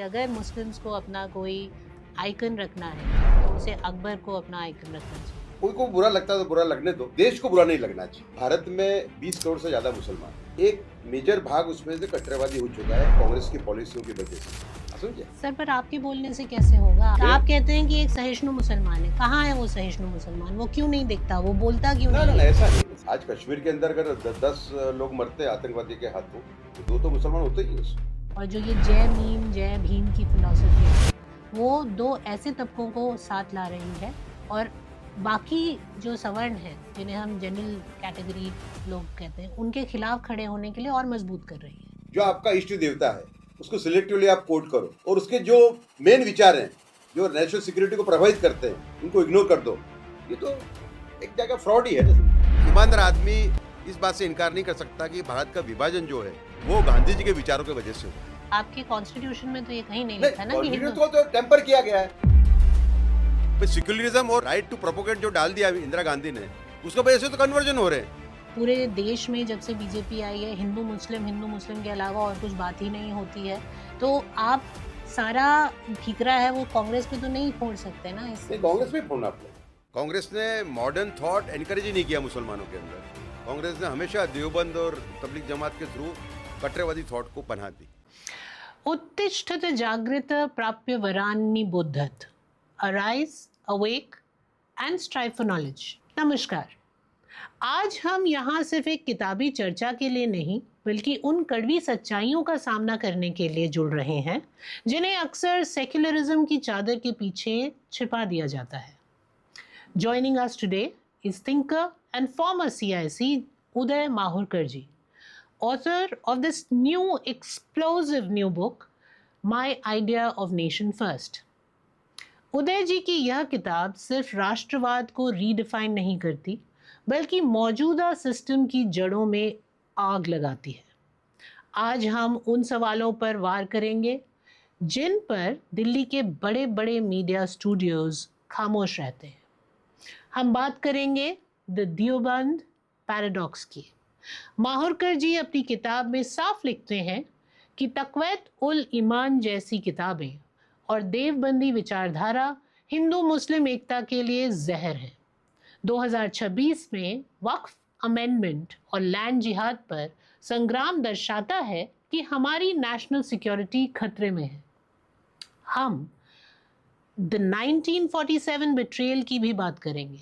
अगर मुस्लिम्स को अपना कोई आइकन रखना है तो उसे अकबर को अपना आइकन रखना चाहिए। कोई को बुरा लगता है तो बुरा लगने दो, देश को बुरा नहीं लगना चाहिए। भारत में 20 करोड़ से ज्यादा मुसलमान, एक मेजर भाग उसमें से कट्टरवादी हो चुका है कांग्रेस की पॉलिसियों की वजह से। समझे सर, पर आपके बोलने से कैसे होगा? आप कहते हैं कि एक सहिष्णु मुसलमान है, कहाँ है वो सहिष्णु मुसलमान? वो क्यों नहीं दिखता? वो बोलता क्यों ना नहीं ना है? ऐसा नहीं। आज कश्मीर के अंदर अगर 10 लोग मरते हैं आतंकवादी के हाथों तो दो तो मुसलमान होते ही हैं उसमें। और जो ये जय मीम जय भीम की फिलॉसफी है, वो दो ऐसे तबकों को साथ ला रही है और बाकी जो सवर्ण हैं, जिन्हें हम जनरल कैटेगरी लोग कहते हैं, उनके खिलाफ खड़े होने के लिए और मजबूत कर रही है। जो आपका इष्ट देवता है उसको सिलेक्टिवली आप कोट करो और उसके जो मेन विचार हैं जो नेशनल सिक्योरिटी को प्रभावित करते हैं उनको इग्नोर कर दो। ये तो एक जगह फ्रॉड ही है ना। ईमानदार आदमी इस बात से इनकार नहीं कर सकता कि भारत का विभाजन जो है वो गांधी जी के विचारों की वजह से हुआ। आपके कॉन्स्टिट्यूशन में तो ये कहीं नहीं लिखा ना कि कॉन्स्टिट्यूशन को तो टेम्पर किया गया है। सेक्युलरिज्म और राइट टू प्रोपोगेट जो डाल दिया इंदिरा गांधी ने, उसको वजह से तो कन्वर्जन हो रहे हैं। पूरे देश में जब से बीजेपी आई है हिंदू मुस्लिम के अलावा और कुछ बात ही नहीं होती है, तो आप सारा ठीकरा है वो कांग्रेस पे तो नहीं फोड़ सकते ना। इससे कांग्रेस में फोड़ना आपने। कांग्रेस ने मॉडर्न थॉट एनकरेज ही नहीं किया मुसलमानों के अंदर। कांग्रेस ने हमेशा देवबंद और तबलीग जमात के थ्रू कट्टरवादी थॉट को पनाह दी। उत्तिष्ठत जागृत प्राप्य वरान्नि बुद्धत, arise awake and strive for knowledge. नमस्कार। आज हम यहाँ सिर्फ एक किताबी चर्चा के लिए नहीं बल्कि उन कड़वी सच्चाइयों का सामना करने के लिए जुड़ रहे हैं जिन्हें अक्सर सेक्युलरिज्म की चादर के पीछे छिपा दिया जाता है। Joining us today is thinker and former CIC Uday Mahurkar ji, author of this new explosive new book, My Idea of Nation First. उदय जी की यह किताब सिर्फ राष्ट्रवाद को रीडिफाइन नहीं करती बल्कि मौजूदा सिस्टम की जड़ों में आग लगाती है। आज हम उन सवालों पर वार करेंगे जिन पर दिल्ली के बड़े बड़े मीडिया स्टूडियोज खामोश रहते हैं। हम बात करेंगे द देवबंद पैराडॉक्स की। माहुरकर जी अपनी किताब में साफ लिखते हैं कि तक़वत उल ईमान जैसी किताबें और देवबंदी विचारधारा हिंदू मुस्लिम एकता के लिए जहर है। 2026 में वक्फ अमेंडमेंट और लैंड जिहाद पर संग्राम दर्शाता है कि हमारी नेशनल सिक्योरिटी खतरे में है। हम द 1947 बिट्रेयल की भी बात करेंगे।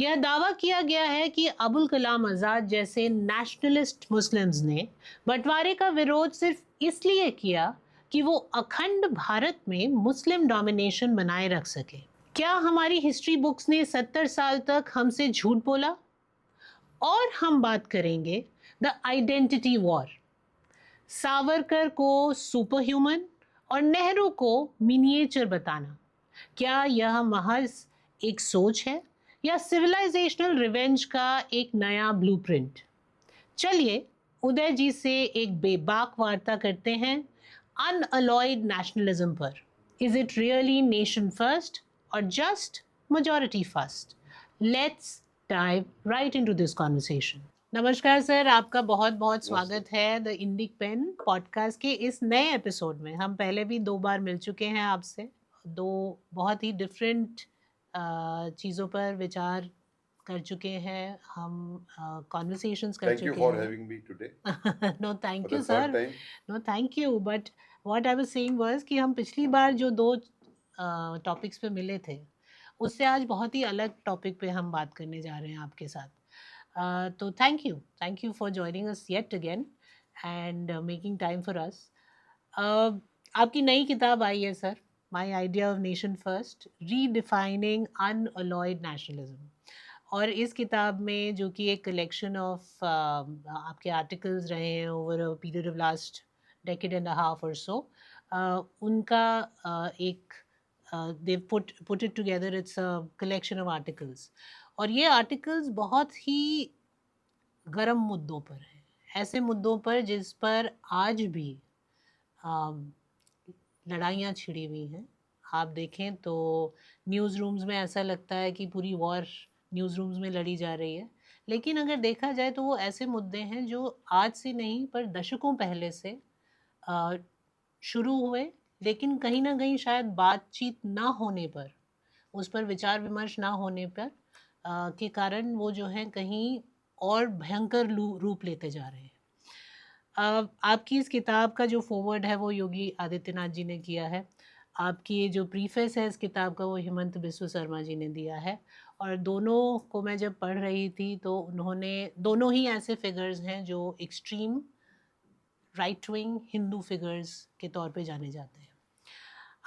यह दावा किया गया है कि अबुल कलाम आज़ाद जैसे नेशनलिस्ट मुस्लिम्स ने बंटवारे का विरोध सिर्फ इसलिए किया कि वो अखंड भारत में मुस्लिम डोमिनेशन बनाए रख सके। क्या हमारी हिस्ट्री बुक्स ने 70 साल तक हमसे झूठ बोला? और हम बात करेंगे द आइडेंटिटी वॉर, सावरकर को सुपर ह्यूमन और नेहरू को मिनिएचर बताना। क्या यह महज एक सोच है या सिविलाइजेशनल रिवेंज का एक नया ब्लूप्रिंट? चलिए उदय जी से एक बेबाक वार्ता करते हैं अनअलॉयड नेशनलिज्म पर। Is it really nation first और just majority first? Let's dive right into this conversation. नमस्कार सर, आपका बहुत बहुत स्वागत है द इंडिक पेन पॉडकास्ट के इस नए एपिसोड में। हम पहले भी 2 बार मिल चुके हैं आपसे, 2 बहुत ही डिफरेंट चीज़ों पर विचार कर चुके हैं, हम कॉन्वर्सेशंस कर चुके हैं। Thank you for having me today. No thank you sir, no thank you. But what I was saying was कि हम पिछली बार जो 2 टॉपिक्स पे मिले थे उससे आज बहुत ही अलग टॉपिक पे हम बात करने जा रहे हैं आपके साथ। तो thank you for joining us yet again and making time for us. आपकी नई किताब आई है sir, my idea of nation first, redefining unalloyed nationalism. और इस किताब में जो कि एक कलेक्शन ऑफ आपके आर्टिकल्स रहे हैं over a period of last decade and a half और सो, उनका एक they've put it together. It's a collection of articles और ये आर्टिकल्स बहुत ही गर्म मुद्दों पर हैं, ऐसे मुद्दों पर जिस पर आज भी लड़ाइयाँ छिड़ी हुई हैं। आप देखें तो न्यूज़ रूम्स में ऐसा लगता है कि पूरी वॉर न्यूज़ रूम्स में लड़ी जा रही है, लेकिन अगर देखा जाए तो वो ऐसे मुद्दे हैं जो आज से नहीं पर दशकों पहले से शुरू हुए, लेकिन कहीं ना कहीं शायद बातचीत ना होने पर, उस पर विचार विमर्श ना होने पर के कारण वो जो है कहीं और भयंकर रूप लेते जा रहे हैं। आपकी इस किताब का जो फॉरवर्ड है वो योगी आदित्यनाथ जी ने किया है। आपकी ये जो प्रीफेस है इस किताब का वो हेमंत बिस्व शर्मा जी ने दिया है। और दोनों को मैं जब पढ़ रही थी तो उन्होंने, दोनों ही ऐसे फिगर्स हैं जो extreme right wing Hindu figures के तौर पे जाने जाते हैं।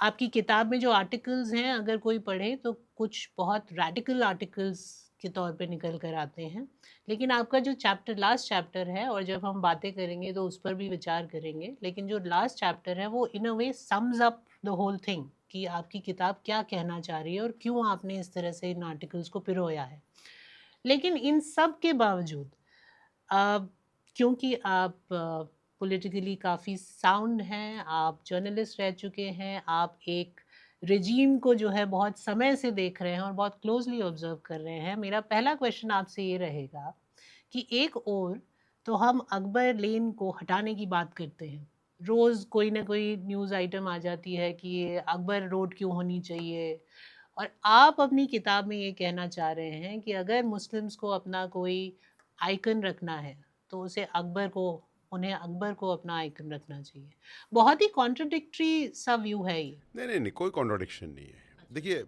आपकी किताब में जो आर्टिकल्स हैं अगर कोई पढ़े तो कुछ बहुत रैडिकल आर्टिकल्स के तौर पे निकल कर आते हैं, लेकिन आपका जो चैप्टर, लास्ट चैप्टर है, और जब हम बातें करेंगे तो उस पर भी विचार करेंगे, लेकिन जो लास्ट चैप्टर है वो in a way sums up the whole thing कि आपकी किताब क्या कहना चाह रही है और क्यों आपने इस तरह से इन आर्टिकल्स को पिरोया है। लेकिन इन सब के बावजूद क्योंकि आप पॉलिटिकली काफ़ी साउंड हैं, आप जर्नलिस्ट रह चुके हैं, आप एक रिजीम को जो है बहुत समय से देख रहे हैं और बहुत क्लोजली ऑब्जर्व कर रहे हैं। मेरा पहला क्वेश्चन आपसे ये रहेगा कि एक ओर तो हम अकबर लेन को हटाने की बात करते हैं, रोज़ कोई ना कोई न्यूज़ आइटम आ जाती है कि ये अकबर रोड क्यों होनी चाहिए, और आप अपनी किताब में ये कहना चाह रहे हैं कि अगर मुस्लिम्स को अपना कोई आइकन रखना है तो उसे अकबर को, उन्हें अकबर को अपना आइकन रखना चाहिए। बहुत ही कॉन्ट्रडिक्टरी सा व्यू है ये। नहीं नहीं नहीं, कोई कॉन्ट्रडिक्शन नहीं है। देखिए,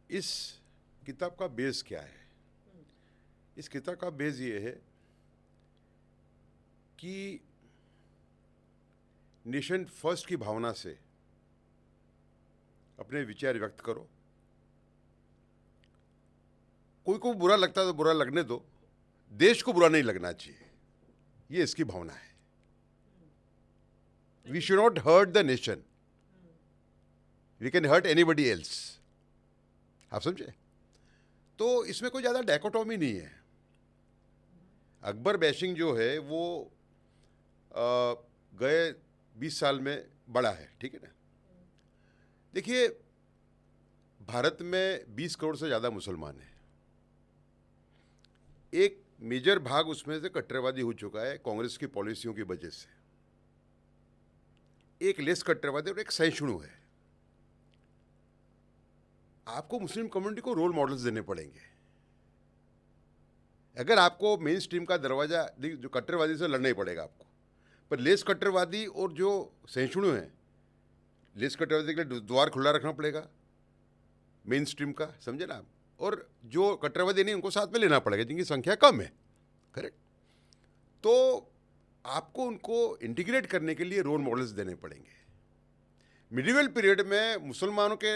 इस किताब का बेस क्या है? इस किताब का बेस ये है कि नेशन फर्स्ट की भावना से अपने विचार व्यक्त करो। कोई को बुरा लगता है तो बुरा लगने दो, देश को बुरा नहीं लगना चाहिए, ये इसकी भावना है। We should not hurt the nation, we can hurt anybody else. आप समझे? तो इसमें कोई ज़्यादा डायकोटोमी नहीं है। अकबर बैशिंग जो है वो गए 20 साल में बड़ा है, ठीक है ना। देखिए, भारत में 20 करोड़ से ज़्यादा मुसलमान हैं। एक मेजर भाग उसमें से कट्टरवादी हो चुका है कांग्रेस की पॉलिसियों की वजह से। एक लेस कट्टरवादी और एक सहिष्णु है। आपको मुस्लिम कम्युनिटी को रोल मॉडल्स देने पड़ेंगे। अगर आपको मेन स्ट्रीम का दरवाजा जो कट्टरवादी से लड़ना ही पड़ेगा आपको, पर लेस कट्टरवादी और जो सहिष्णु हैं, लेस कट्टरवादी के लिए द्वार खुला रखना पड़ेगा मेन स्ट्रीम का, समझे ना आप। और जो कट्टरवादी नहीं उनको साथ में लेना पड़ेगा जिनकी संख्या कम है, करेक्ट। तो आपको उनको इंटीग्रेट करने के लिए रोल मॉडल्स देने पड़ेंगे। मिडिवल पीरियड में मुसलमानों के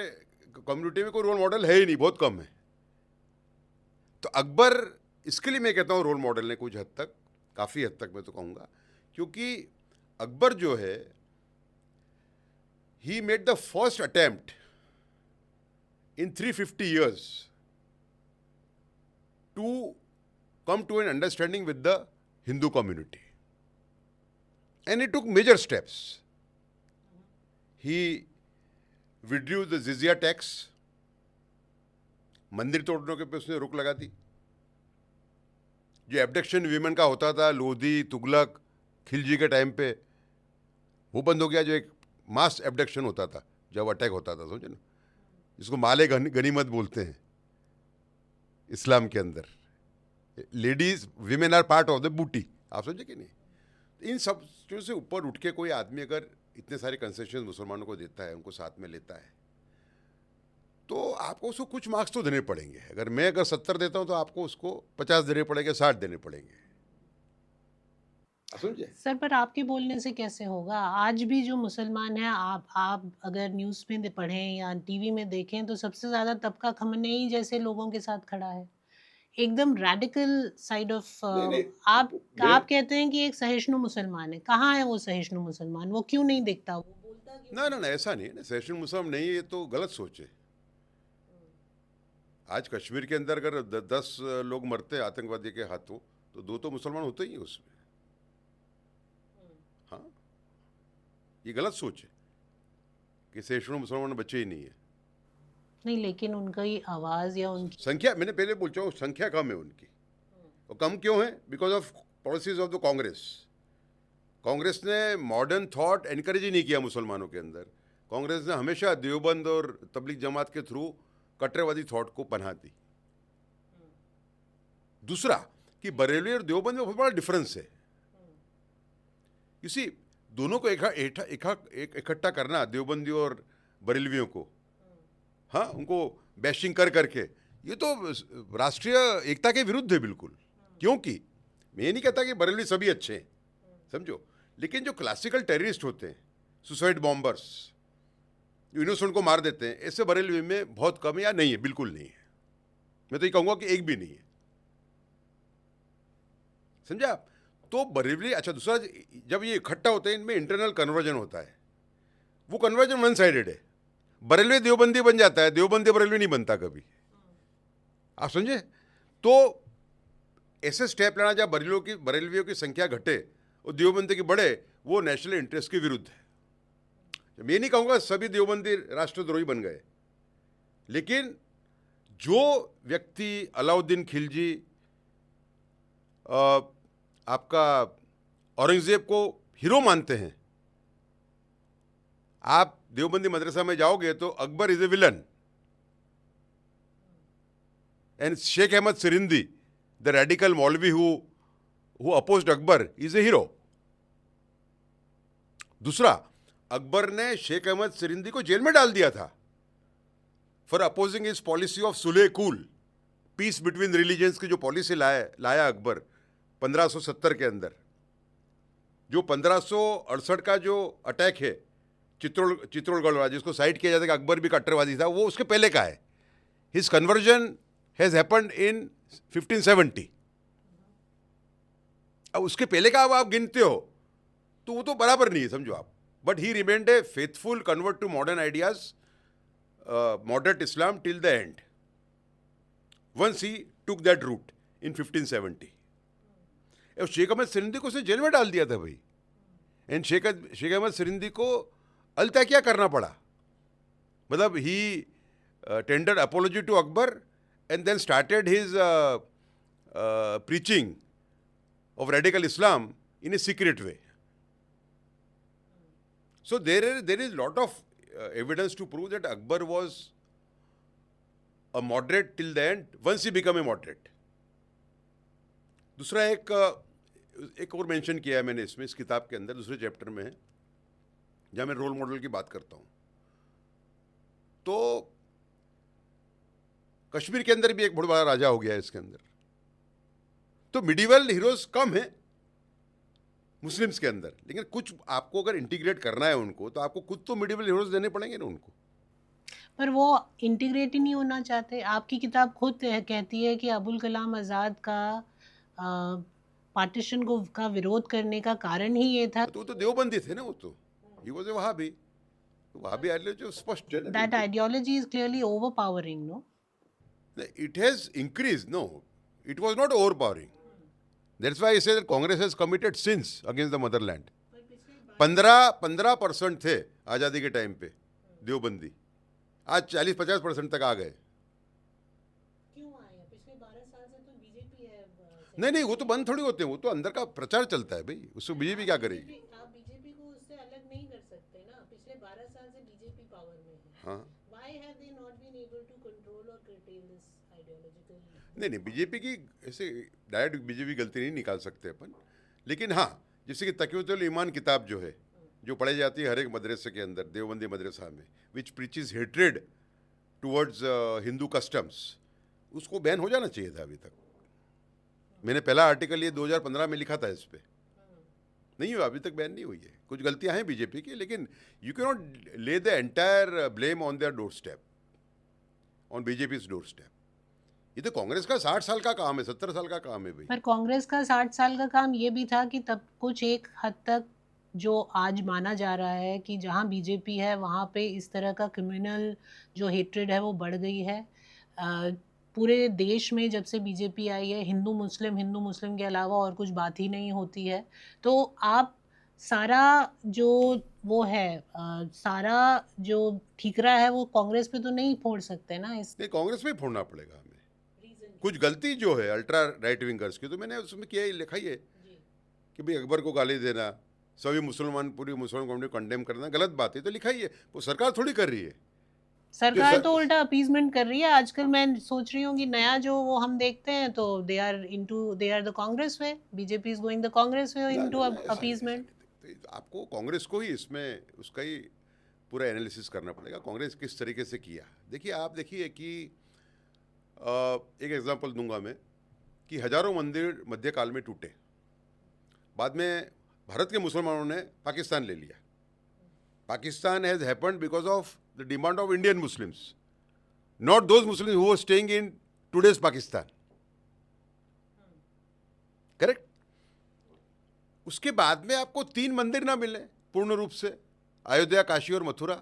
कम्युनिटी में कोई रोल मॉडल है ही नहीं, बहुत कम है। तो अकबर, इसके लिए मैं कहता हूँ रोल मॉडल ने कुछ हद तक, काफ़ी हद तक मैं तो कहूँगा, क्योंकि अकबर जो है, he made the first attempt in 350 years to come to an understanding with the Hindu community. And he took major steps. He withdrew the jizya tax. मंदिर तोड़ने के पे उसने रोक लगा दी। जो एब्डक्शन वीमेन का होता था लोधी, तुगलक, खिलजी के टाइम पे, वो बंद हो गया। जो एक मास एब्डक्शन होता था जब अटैक होता था, समझे ना, जिसको माले गनीमत बोलते हैं इस्लाम के अंदर। Ladies, women are part of the booty. आप समझे कि नहीं? इन सब चीज़ों से ऊपर उठ के कोई आदमी अगर इतने सारे कंसेशन मुसलमानों को देता है, उनको साथ में लेता है, तो आपको उसको कुछ मार्क्स तो देने पड़ेंगे। अगर 70 देता हूँ तो आपको उसको 50 देने पड़ेंगे, 60 देने पड़ेंगे। समझे? सर, पर आपके बोलने से कैसे होगा? आज भी जो मुसलमान हैं, आप अगर न्यूज़ में पढ़ें या टीवी में देखें तो सबसे ज़्यादा तबका खमनेई जैसे लोगों के साथ खड़ा है, एकदम रैडिकल साइड ऑफ। आप कहते हैं कि एक सहिष्णु मुसलमान है, कहाँ है वो सहिष्णु मुसलमान? वो क्यों नहीं दिखता? वो बोलता क्यों? ना, ऐसा नहीं है ना, सहिष्णु मुसलमान नहीं है, ये तो गलत सोच है। आज कश्मीर के अंदर अगर 10 लोग मरते हैं आतंकवादी के हाथों, तो 2 तो मुसलमान होते ही हैं उसमें। हाँ, ये गलत सोच है कि सहिष्णु मुसलमान बच्चे ही नहीं है। नहीं, लेकिन उनकी आवाज़ या उनकी संख्या, मैंने पहले बोल चुका हूँ, संख्या कम है उनकी। और कम क्यों है? Because of policies of the Congress. Congress ने मॉडर्न थॉट एनकरेज ही नहीं किया मुसलमानों के अंदर। कांग्रेस ने हमेशा देवबंद और तबलीग जमात के थ्रू कट्टरवादी थॉट को पनाह दी। दूसरा कि बरेलवी और देवबंद में बहुत बड़ा डिफरेंस है। इसी दोनों को इकट्ठा करना, देवबंदी और बरेलवियों को, हाँ, उनको बैशिंग कर करके, ये तो राष्ट्रीय एकता के विरुद्ध है बिल्कुल। क्योंकि मैं ये नहीं कहता कि बरेलवी सभी अच्छे हैं, समझो, लेकिन जो क्लासिकल टेररिस्ट होते हैं, सुसाइड बॉम्बर्स, इनोसेंट को मार देते हैं, ऐसे बरेलवी में बहुत कम या नहीं है, बिल्कुल नहीं है। मैं तो ये कहूँगा कि एक भी नहीं है, समझा। तो बरेलवी, अच्छा, दूसरा, जब ये इकट्ठा होते हैं इनमें इंटरनल कन्वर्जन होता है, वो कन्वर्जन वन साइडेड है। बरेलवी देवबंदी बन जाता है, देवबंदी बरेलवी नहीं बनता कभी, आप समझे। तो ऐसे स्टेप लेना जब बरेलवियों की संख्या घटे और देवबंदी की बढ़े, वो नेशनल इंटरेस्ट के विरुद्ध है। मैं नहीं कहूँगा सभी देवबंदी राष्ट्रद्रोही बन गए, लेकिन जो व्यक्ति अलाउद्दीन खिलजी, आपका औरंगजेब को हीरो मानते हैं, आप देवबंदी मदरसा में जाओगे तो Akbar is a villain and Sheikh Ahmad Sirhindi, the radical मौलवी who opposed Akbar, is a hero. दूसरा, अकबर ने शेख अहमद सिरिंदी को जेल में डाल दिया था for opposing his policy of सुलह कूल, पीस बिटवीन रिलीजन्स की जो पॉलिसी लाया अकबर 1570 के अंदर। जो 1568 का जो अटैक है चित्तौड़गढ़ वाला, जिसको साइड किया जाता है कि अकबर भी कट्टरवादी था, वो उसके पहले का है। His conversion has happened in 1570। अब उसके पहले का अब आप गिनते हो तो वो तो बराबर नहीं है, समझो आप। But he remained a faithful convert to modern ideas, moderate Islam till the end, once he took that route in 1570। Sheikh Ahmad Sirhindi को उसने जेल में डाल दिया था भाई, एंड शेख अहमद सिरिंदी को अलतकिया करना पड़ा। मतलब he tendered apology to Akbar and then started his preaching of radical Islam in a secret way. So there is lot of evidence to prove that Akbar was a moderate till the end, once he became a moderate. दूसरा एक और mention किया है मैंने इसमें, इस किताब के अंदर दूसरे चैप्टर में है, जहाँ मैं रोल मॉडल की बात करता हूँ। तो कश्मीर के अंदर भी एक बहुत बड़ा राजा हो गया है इसके अंदर। तो मिडिवल हीरोज कम है मुस्लिम्स के अंदर, लेकिन कुछ आपको अगर इंटीग्रेट करना है उनको, तो आपको खुद तो मिडिवल हीरोज देने पड़ेंगे ना उनको। पर वो इंटीग्रेट ही नहीं होना चाहते। आपकी किताब खुद कहती है कि अबुल कलाम आज़ाद का पार्टीशन का विरोध करने का कारण ही ये था। तो वो तो देवबंदी थे ना, वो तो ही वाज ए वहाबी आइडियोलॉजी स्पष्ट है ना। That ideology is clearly overpowering, no? It has increased. No, it was not overpowering. That's why I say that Congress has committed sins against the motherland. 15% थे आज़ादी के टाइम पे देवबंदी, आज 40-50% तक आ गए। क्यों आए? पिछले 12 साल से तो बीजेपी है। नहीं, वो तो बंद थोड़ी होते हैं, वो तो अंदर का प्रचार चलता है भाई, उससे बीजेपी क्या करेगी? आप बीजेपी को उससे अलग नहीं कर सकते ना। पिछले 12 साल से बीजेपी पावर में है। हाँ, Why have they not been able to control or curtail this ideological? नहीं, बीजेपी की ऐसे डायरेक्ट बीजेपी गलती नहीं निकाल सकते अपन, लेकिन हाँ, जैसे कि तक़ियतुल ईमान किताब जो है, जो पढ़ाई जाती है हर एक मदरसे के अंदर, देवबंदी मदरसा में, which preaches hatred towards Hindu customs, उसको बैन हो जाना चाहिए था अभी तक। मैंने पहला आर्टिकल ये 2015 में लिखा था इस पर, नहीं हुआ, अभी तक बैन नहीं हुई है। कुछ गलतियां हैं बीजेपी की, लेकिन you can not lay the entire blame on their doorstep, on BJP's doorstep. ये तो कांग्रेस का 60 साल का काम है, 70 साल का काम है भाई। पर कांग्रेस का 60 साल का काम ये भी था कि तब कुछ एक हद तक जो आज माना जा रहा है कि जहाँ बीजेपी है वहाँ पे इस तरह का क्रिमिनल जो हेट्रेड है वो बढ़ गई है। पूरे देश में जब से बीजेपी आई है हिंदू मुस्लिम के अलावा और कुछ बात ही नहीं होती है। तो आप सारा जो वो है सारा जो ठीकरा है वो कांग्रेस पे तो नहीं फोड़ सकते ना। नहीं, कांग्रेस में ही फोड़ना पड़ेगा हमें। कुछ गलती जो है अल्ट्रा राइट विंगर्स की, तो मैंने उसमें किया ही लिखा ही है कि भाई अकबर को गाली देना, सभी मुसलमान पूरी मुसलमान कम्युनिटी को कंडेम करना गलत बात है, तो लिखा ही है, वो सरकार थोड़ी कर रही है। सरकार जो तो उल्टा अपीजमेंट कर रही है आजकल। मैं सोच रही हूँ कि नया जो वो हम देखते हैं तो they are the Congress way, BJP is going the Congress way into ऐसा नहीं, अपीजमेंट। तो आपको कांग्रेस को ही इसमें उसका ही पूरा एनालिसिस करना पड़ेगा, कांग्रेस किस तरीके से किया। देखिए, आप देखिए कि एक एग्जांपल दूंगा मैं कि हजारों मंदिर मध्यकाल में टूटे, बाद में भारत के मुसलमानों ने पाकिस्तान ले लिया। Pakistan has happened because of the demand of Indian Muslims, not those Muslims who were staying in today's Pakistan. Correct. उसके बाद में आपको 3 मंदिर ना मिले पूर्ण रूप से, अयोध्या, काशी और मथुरा।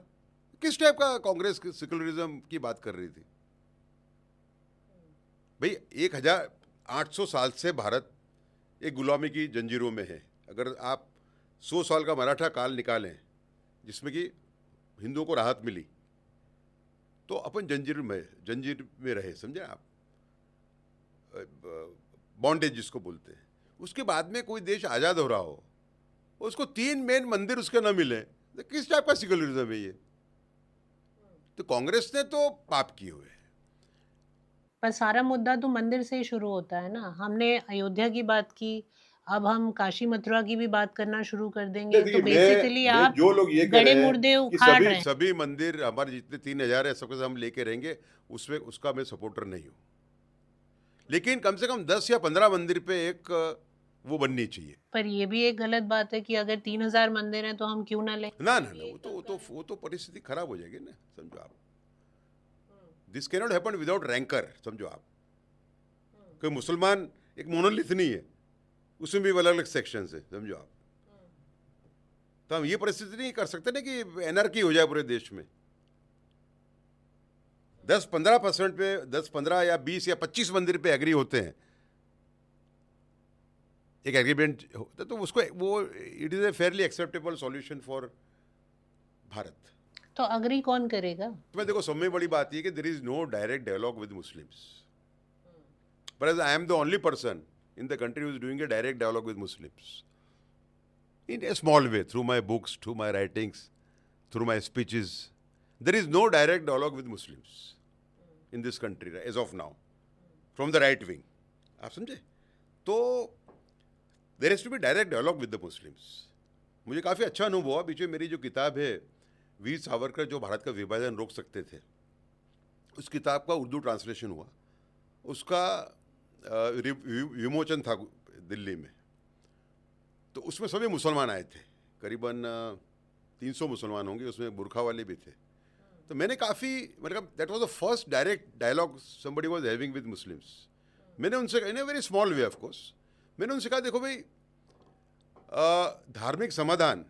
किस टाइप का कांग्रेस सेकुलरिज्म की बात कर रही थी भाई? 1800 साल से भारत एक गुलामी की जंजीरों में है। अगर आप 100 साल का मराठा काल निकालें जिसमें कि हिंदुओं को राहत मिली, तो अपन जंजीर में रहे, समझे आप, बॉन्डेज जिसको बोलते हैं। उसके बाद में कोई देश आज़ाद हो रहा हो, उसको 3 मेन मंदिर उसके न मिले, तो किस टाइप का सेकुलरिज्म है ये? तो कांग्रेस ने तो पाप किए हुए हैं। पर सारा मुद्दा तो मंदिर से ही शुरू होता है ना। हमने अयोध्या की बात की, अब हम काशी मथुरा की भी बात करना शुरू कर देंगे। देखिए, तो बेसिकली मैं आप जो लोग ये कह गड़े रहे हैं मुर्दे कि उखाड़ रहे हैं। सभी मंदिर हमारे जितने 3000 है सबके सब हम लेके रहेंगे, उसमें उसका मैं सपोर्टर नहीं हूँ, लेकिन कम से कम 10 या 15 मंदिर पे एक वो बननी चाहिए। पर ये भी एक गलत बात है कि अगर 3000 मंदिर हैं तो हम क्यों ना लें। ना ना ना, वो तो परिस्थिति खराब हो जाएगी ना, समझो आप। This can not happen without ranker, समझो आप। कोई मुसलमान एक मोनोलिथ नहीं है, उसमें भी अलग अलग सेक्शन है, समझो आप। तो हम ये परिस्थिति नहीं कर सकते ना कि एनआरकी हो जाए पूरे देश में। 10-15% पे 10-15 या 20 या 25 मंदिर पे एग्री होते हैं, एक एग्रीमेंट होता है, तो उसको वो it is a Fairlie acceptable solution for Bharat. तो अग्री कौन करेगा? मैं देखो, सब में बड़ी बात ये कि there is no direct dialogue with Muslims, but I am the only person in the country who is doing a direct dialogue with Muslims in a small way, through my books, through my writings, through my speeches. There is no direct dialogue with Muslims in this country as of now from the right wing. आप समझे? तो there has to be direct dialogue with the Muslims. मुझे काफ़ी अच्छा अनुभव हुआ। बीच में मेरी जो किताब है वीर सावरकर जो भारत का विभाजन रोक सकते थे, उस किताब का उर्दू ट्रांसलेशन हुआ, उसका विमोचन था दिल्ली में। तो उसमें सभी मुसलमान आए थे, करीबन 300 मुसलमान होंगे, उसमें बुरखा वाले भी थे। तो मैंने काफ़ी, मतलब that was the first direct dialogue somebody was having with Muslims. मैंने उनसे, in a very small way of course, मैंने उनसे कहा देखो भाई, धार्मिक समाधान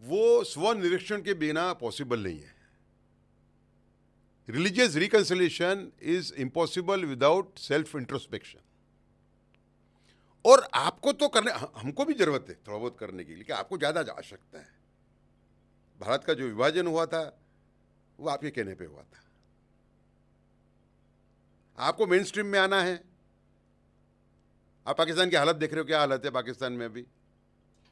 वो स्वनिरीक्षण के बिना पॉसिबल नहीं है। Religious reconciliation is impossible without self introspection. और आपको तो करने, हमको भी जरूरत है थोड़ा बहुत करने की, लेकिन आपको ज़्यादा आवश्यकता है। भारत का जो विभाजन हुआ था वो आपके कहने पे हुआ था। आपको मेन स्ट्रीम में आना है। आप पाकिस्तान की हालत देख रहे हो, क्या हालत है पाकिस्तान में अभी।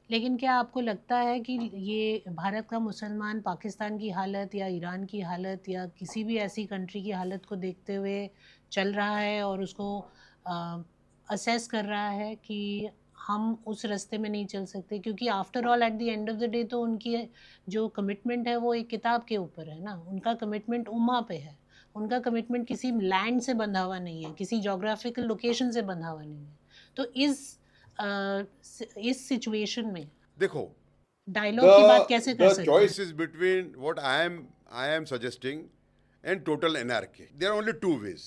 लेकिन क्या आपको लगता है कि ये भारत का मुसलमान पाकिस्तान की हालत या ईरान की हालत या किसी भी ऐसी कंट्री की हालत को देखते हुए चल रहा है और उसको असेस कर रहा है कि हम उस रास्ते में नहीं चल सकते? क्योंकि after all at the end of the day तो उनकी जो कमिटमेंट है वो एक किताब के ऊपर है ना। उनका कमिटमेंट उम्मा पे है, उनका कमिटमेंट किसी लैंड से बंधा हुआ नहीं है, किसी जोग्राफिकल लोकेशन से बंधा हुआ नहीं है। तो इस सिचुएशन में देखो, डायलॉग की बात कैसे कर सकते हैं? Choice is between what I am suggesting and total anarchy. There are only 2 ways.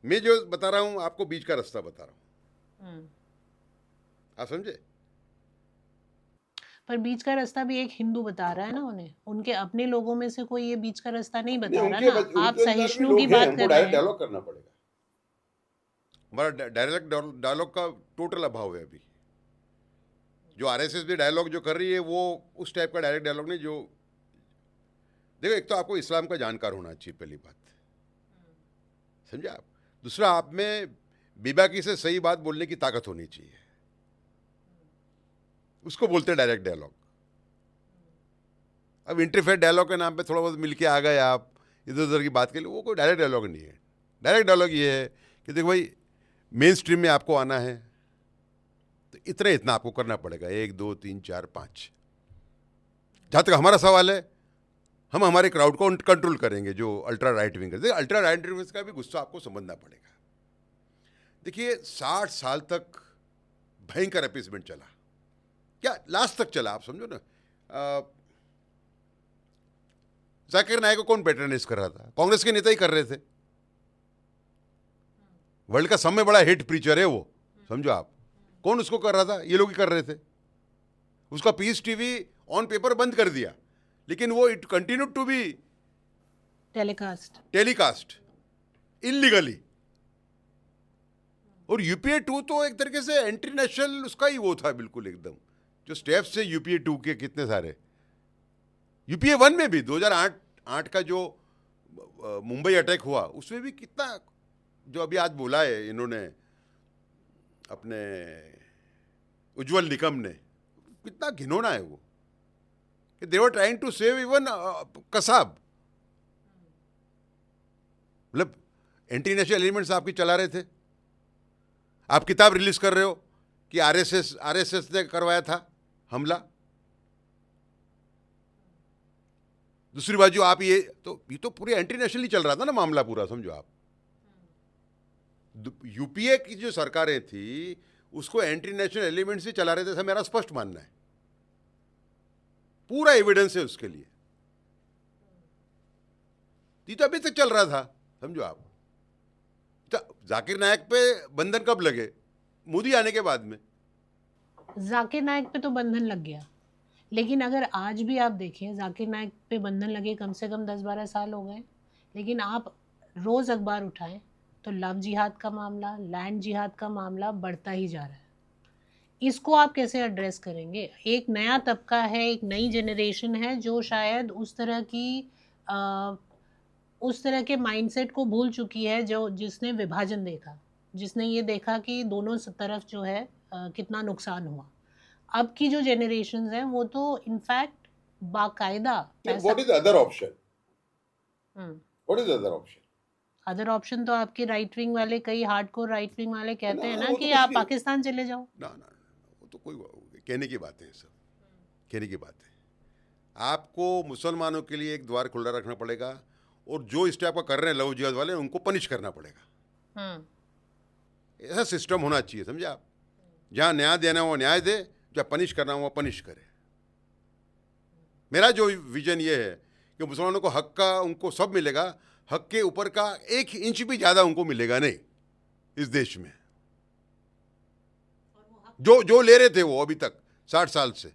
मैं जो बता रहा हूं आपको बीच का रास्ता बता रहा हूं, आप समझे। पर बीच का रास्ता भी एक हिंदू बता रहा है ना उन्हें, उनके अपने लोगों में से कोई ये बीच का रास्ता नहीं बता रहा ना। आप सहिष्णु की बात कर रहे हैं। डायलॉग करना पड़ेगा। हमारा डायरेक्ट डायलॉग का टोटल अभाव है अभी। जो आरएसएस भी डायलॉग जो कर रही है वो उस टाइप का डायरेक्ट डायलॉग नहीं। जो देखो, एक तो आपको इस्लाम का जानकार होना चाहिए, पहली बात, समझे आप। दूसरा, आप में बेबाकी से सही बात बोलने की ताकत होनी चाहिए। उसको बोलते हैं डायरेक्ट डायलॉग। अब इंटरफेयर डायलॉग के नाम पे थोड़ा बहुत मिलके आ गए आप इधर उधर की बात के लिए, वो कोई डायरेक्ट डायलॉग नहीं है। डायरेक्ट डायलॉग ये है कि देखो भाई, मेन स्ट्रीम में आपको आना है तो इतना आपको करना पड़ेगा, 1 2 3 4 5। जहाँ तक हमारा सवाल है, हम हमारे क्राउड को कंट्रोल करेंगे जो अल्ट्रा राइट विंगर्स। देखिए, अल्ट्रा राइट विंगर्स का भी गुस्सा आपको समझना पड़ेगा। देखिए, 60 साल तक भयंकर अपीसमेंट चला, क्या लास्ट तक चला, आप समझो ना। जाकिर नायक को कौन पैट्रनाइज कर रहा था? कांग्रेस के नेता ही कर रहे थे। वर्ल्ड का सब में बड़ा हेट प्रीचर है वो, समझो आप। कौन उसको कर रहा था? ये लोग ही कर रहे थे। उसका पीस टीवी ऑन पेपर बंद कर दिया, लेकिन वो it continue to be telecast illegally. और यूपीए 2 तो एक तरीके से एंटी नेशनल उसका ही वो था, बिल्कुल एकदम। जो स्टेप्स है यूपीए 2 के कितने सारे, यूपीए 1 में भी 2008 का जो मुंबई अटैक हुआ, उसमें भी कितना, जो अभी आज बोला है इन्होंने अपने उज्जवल निकम ने, कितना घिनौना है वो, कि they were trying to save even Kasab. मतलब एंटी नेशनल एलिमेंट्स आपकी चला रहे थे। आप किताब रिलीज कर रहे हो कि आरएसएस ने करवाया था हमला। दूसरी बाजू आप ये तो पूरे एंटी नेशनल ही चल रहा था ना मामला पूरा, समझो आप। यूपीए की जो सरकारें थी उसको एंटी नेशनल एलिमेंट्स ही चला रहे थे, ऐसा मेरा स्पष्ट मानना है। पूरा एविडेंस है उसके लिए। ये तो अभी तक चल रहा था, समझो आप। तो जाकिर नायक पे बंधन कब लगे? मोदी आने के बाद में। जाकिर नायक पे तो बंधन लग गया, लेकिन अगर आज भी आप देखें, जाकिर नायक पे बंधन लगे कम से कम 10-12 साल हो गए, लेकिन आप रोज़ अखबार उठाएं तो लव जिहाद का मामला, लैंड जिहाद का मामला बढ़ता ही जा रहा है। इसको आप कैसे एड्रेस करेंगे? एक नया तबका है, एक नई जनरेशन है जो शायद उस तरह के माइंडसेट को भूल चुकी है, जो जिसने विभाजन देखा, जिसने ये देखा कि दोनों तरफ जो है कितना नुकसान हुआ। अब की जो जनरेशन है वो तो इनफैक्ट बाकायदा what is other option? What is other option? Other option तो आपके राइट विंग वाले, कई हार्डकोर राइट विंग वाले कहते हैं ना वो कि तो आप कुछ पाकिस्तान चले जाओ। ना, वो तो कोई कहने की बात है, सब कहने की बात है। आपको मुसलमानों के लिए एक द्वार खुला रखना पड़ेगा, और जो इस टाइप का कर रहे हैं लव जिहाद वाले, उनको पनिश करना पड़ेगा। ऐसा सिस्टम होना चाहिए, समझे आप। जहाँ न्याय देना हो न्याय दे, जहाँ पनिश करना हो पनिश करे। मेरा जो विजन ये है कि मुसलमानों को हक का उनको सब मिलेगा, हक के ऊपर का 1 इंच भी ज़्यादा उनको मिलेगा नहीं इस देश में। जो ले रहे थे वो अभी तक 60 साल से,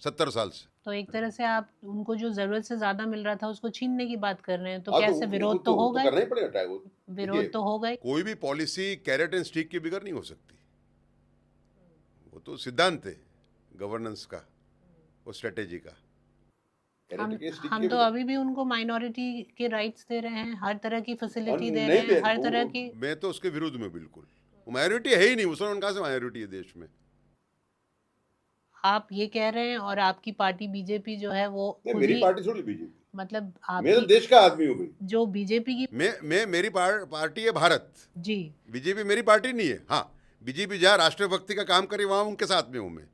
70 साल से। तो एक तरह से आप उनको जो जरूरत से ज्यादा मिल रहा था उसको छीनने की बात कर रहे हैं, तो हाँ, कैसे विरोध तो होगा, करना ही पड़ेगा। विरोध तो होगा ही। कोई भी पॉलिसी कैरेट एंड स्टिक के बगैर नहीं हो सकती। वो तो सिद्धांत है गवर्नेंस का और स्ट्रेटेजी का। हम तो अभी भी उनको माइनॉरिटी के राइट्स दे रहे हैं, हर तरह की फैसिलिटी दे रहे हैं, हर तरह की। मैं तो उसके विरुद्ध में बिल्कुल। माइनॉरिटी है ही नहीं, मुसलमान कहाँ से माइनॉरिटी है देश में? आप ये कह रहे हैं, और आपकी पार्टी बीजेपी जो है वो मेरी पार्टी थोड़ी बीजेपी, मतलब मैं तो देश का आदमी हूँ भाई। जो बीजेपी की मेरी पार्टी है भारत जी, बीजेपी मेरी पार्टी नहीं है। हाँ, बीजेपी जहाँ राष्ट्रभक्ति का काम करे वहाँ उनके साथ में हूँ मैं।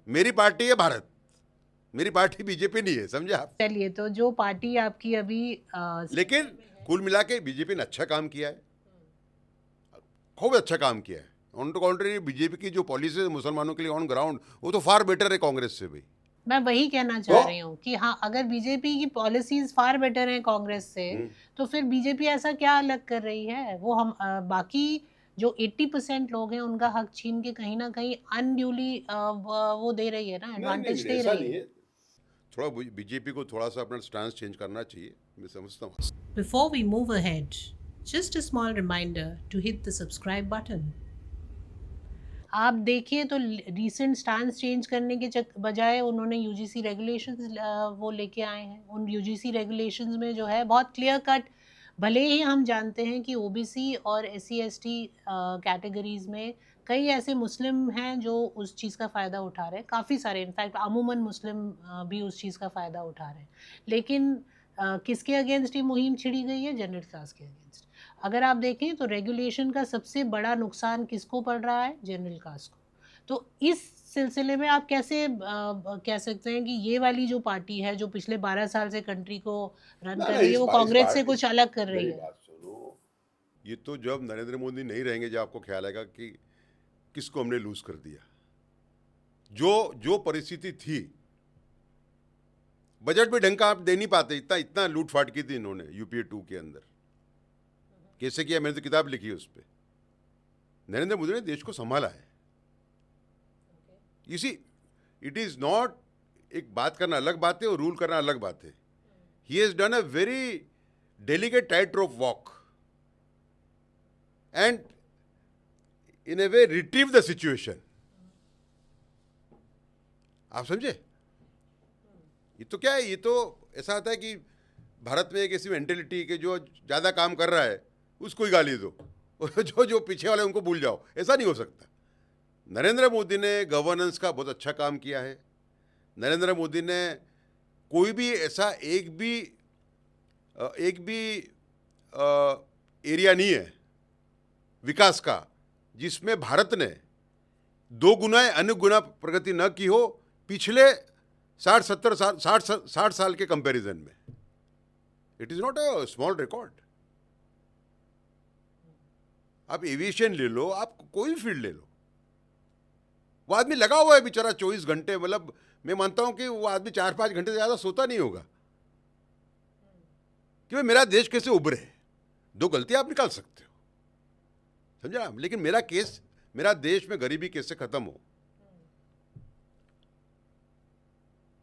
मेरी पार्टी है भारत, मेरी पार्टी बीजेपी नहीं है, समझे आप। चलिए, तो जो पार्टी आपकी अभी लेकिन कुल मिला के बीजेपी ने अच्छा काम किया है, खूब अच्छा काम किया है। ऑन टू कॉन्ट्री, बीजेपी की जो पॉलिसी है मुसलमानों के लिए ऑन ग्राउंड, वो तो फार बेटर है कांग्रेस से भी। मैं वही कहना चाह रही हूँ कि हाँ, अगर बीजेपी की पॉलिसीज फार बेटर हैं कांग्रेस से, तो फिर बीजेपी ऐसा क्या अलग कर रही है? वो हम बाकी जो 80% लोग हैं उनका हक छीन के कहीं ना कहीं अनड्यूली वो दे रही है ना, एडवांटेज दे रही है। थोड़ा बीजेपी को थोड़ा सा अपना स्टांस चेंज करना चाहिए, मैं समझता हूँ। Before we move ahead, just a small reminder to hit the subscribe button. आप देखिए तो रीसेंट स्टांस चेंज करने के बजाय उन्होंने यूजीसी रेगुलेशंस वो लेके आए हैं। उन यूजीसी रेगुलेशंस में जो है बहुत क्लियर कट, भले ही हम जानते हैं कि ओबीसी और एससी एसटी कैटेगरीज में कई ऐसे मुस्लिम हैं जो उस चीज़ का फ़ायदा उठा रहे हैं, काफ़ी सारे, इनफैक्ट अमूमन मुस्लिम भी उस चीज़ का फ़ायदा उठा रहे हैं। लेकिन किसके अगेंस्ट ये मुहिम छिड़ी गई है? जनरल क्लास के अगेंस्ट। अगर आप देखें तो रेगुलेशन का सबसे बड़ा नुकसान किसको पड़ रहा है? जनरल क्लास को। तो इस सिलसिले में आप कैसे कह सकते हैं कि ये वाली जो पार्टी है जो पिछले 12 साल से कंट्री को रन ना कर ना रही है इस वो बार इस कांग्रेस से बार कुछ अलग कर रही मेरी है? बात सुनो। ये तो जब नरेंद्र मोदी नहीं रहेंगे जब आपको ख्याल आएगा कि किसको हमने लूज कर दिया। जो जो परिस्थिति थी, बजट में ढंग का आप दे नहीं पाते, इतना इतना लूटफाट की थी इन्होंने यूपीए 2 के अंदर। कैसे किया, मैंने तो किताब लिखी है उस पर। नरेंद्र मोदी ने देश को संभाला है। इसी इट इज नॉट, एक बात करना अलग बात है और रूल करना अलग बात है। He has done a very delicate tight rope walk and in A way retrieve the situation. आप समझे? ये तो क्या है, ये तो ऐसा होता है कि भारत में एक ऐसी मेंटेलिटी कि जो ज़्यादा काम कर रहा है उसको ही गाली दो, जो जो पीछे वाले उनको भूल जाओ। ऐसा नहीं हो सकता। नरेंद्र मोदी ने गवर्नेंस का बहुत अच्छा काम किया है। नरेंद्र मोदी ने कोई भी ऐसा एक भी एरिया नहीं है विकास का जिसमें भारत ने 2 गुना अनुगुना प्रगति न की हो पिछले 60 साल के कंपैरिजन में। It is not a small record. आप एविएशन ले लो, आप कोई भी फील्ड ले लो, वो आदमी लगा हुआ है बेचारा 24 घंटे। मतलब मैं मानता हूं कि वो आदमी 4-5 घंटे से ज़्यादा सोता नहीं होगा कि भाई मेरा देश कैसे उभरे। 2 गलतियां आप निकाल सकते हो, समझा? लेकिन मेरा केस, मेरा देश में गरीबी कैसे खत्म हो,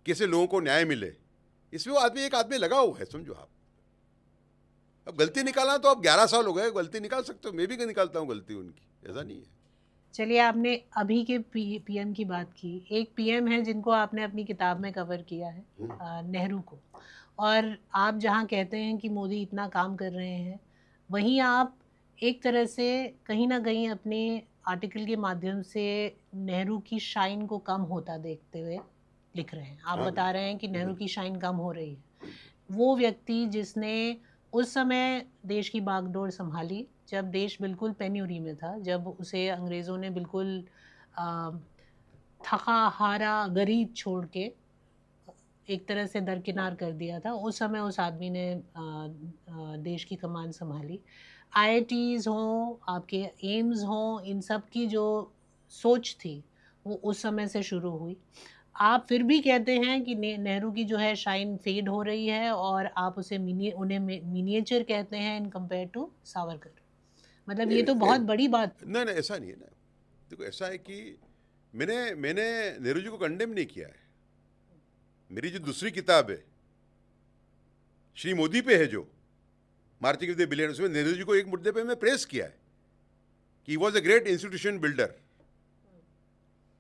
कैसे लोगों को न्याय मिले, इसमें वो आदमी, एक आदमी लगा हुआ है, समझो आप। अब गलती निकालना तो अब 11 साल हो गए, गलती निकाल सकते हो। मैं भी निकालता हूँ गलती उनकी, ऐसा नहीं है। चलिए, आपने अभी के पीएम की बात की। एक पीएम है जिनको आपने अपनी किताब में कवर किया है, नेहरू को। और आप जहाँ कहते हैं कि मोदी इतना काम कर रहे हैं, वहीं आप एक तरह से कहीं ना कहीं अपने आर्टिकल के माध्यम से नेहरू की शाइन को कम होता देखते हुए लिख रहे हैं। आप बता रहे हैं कि नेहरू की शाइन कम हो रही है। वो व्यक्ति जिसने उस समय देश की बागडोर संभाली, जब देश बिल्कुल पेन्यूरी में था, जब उसे अंग्रेज़ों ने बिल्कुल थका हारा गरीब छोड़ के एक तरह से दरकिनार कर दिया था, उस समय उस आदमी ने देश की कमान संभाली। आईआईटीज़ हों, आपके एम्स हों, इन सब की जो सोच थी वो उस समय से शुरू हुई। आप फिर भी कहते हैं कि नेहरू की जो है शाइन फेड हो रही है और आप उसे उन्हें मिनिएचर कहते हैं इन कंपेयर टू सावरकर। मतलब ये तो बहुत बड़ी बात। नहीं नहीं, ऐसा नहीं है ना। देखो, ऐसा है कि मैंने नेहरू जी को कंडेम नहीं किया है। मेरी जो दूसरी किताब है श्री मोदी पे है, जो मार्चिंग विद द बिलियन, उसमें नेहरू जी को एक मुद्दे पे मैं प्रेस किया है कि he was a great institution builder,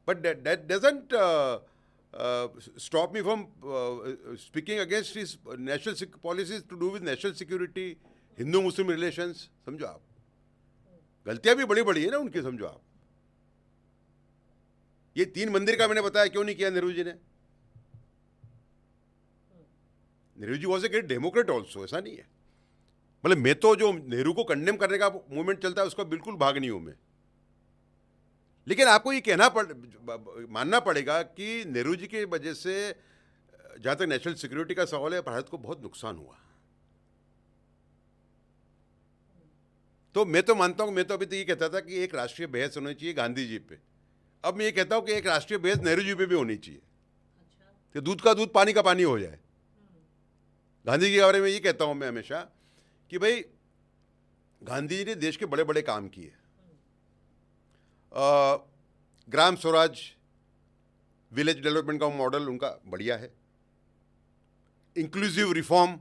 but that doesn't stop me from speaking against his national policies to do with national security, Hindu Muslim relations. समझो आप, गलतियां भी बड़ी बड़ी है ना उनकी, समझो आप। ये 3 मंदिर का मैंने बताया क्यों नहीं किया नेहरू जी ने। Nehru ji was a great democrat also, ऐसा नहीं है। मतलब मैं तो जो नेहरू को कंडेम करने का मूवमेंट चलता है उसका बिल्कुल भाग नहीं हूं मैं। लेकिन आपको ये मानना पड़ेगा कि नेहरू जी की वजह से, जहाँ तक नेशनल सिक्योरिटी का सवाल है, भारत को बहुत नुकसान हुआ। तो मैं तो मानता हूँ, मैं तो अभी तो ये कहता था कि एक राष्ट्रीय बहस होनी चाहिए गांधी जी पे। अब मैं ये कहता हूँ कि एक राष्ट्रीय बहस नेहरू जी पे भी होनी चाहिए, कि दूध का दूध पानी का पानी हो जाए। गांधी जी के बारे में ये कहता हूँ मैं हमेशा कि भाई गांधी जी ने देश के बड़े बड़े काम किए। ग्राम स्वराज, विलेज डेवलपमेंट का मॉडल उनका बढ़िया है। इंक्लूसिव रिफॉर्म,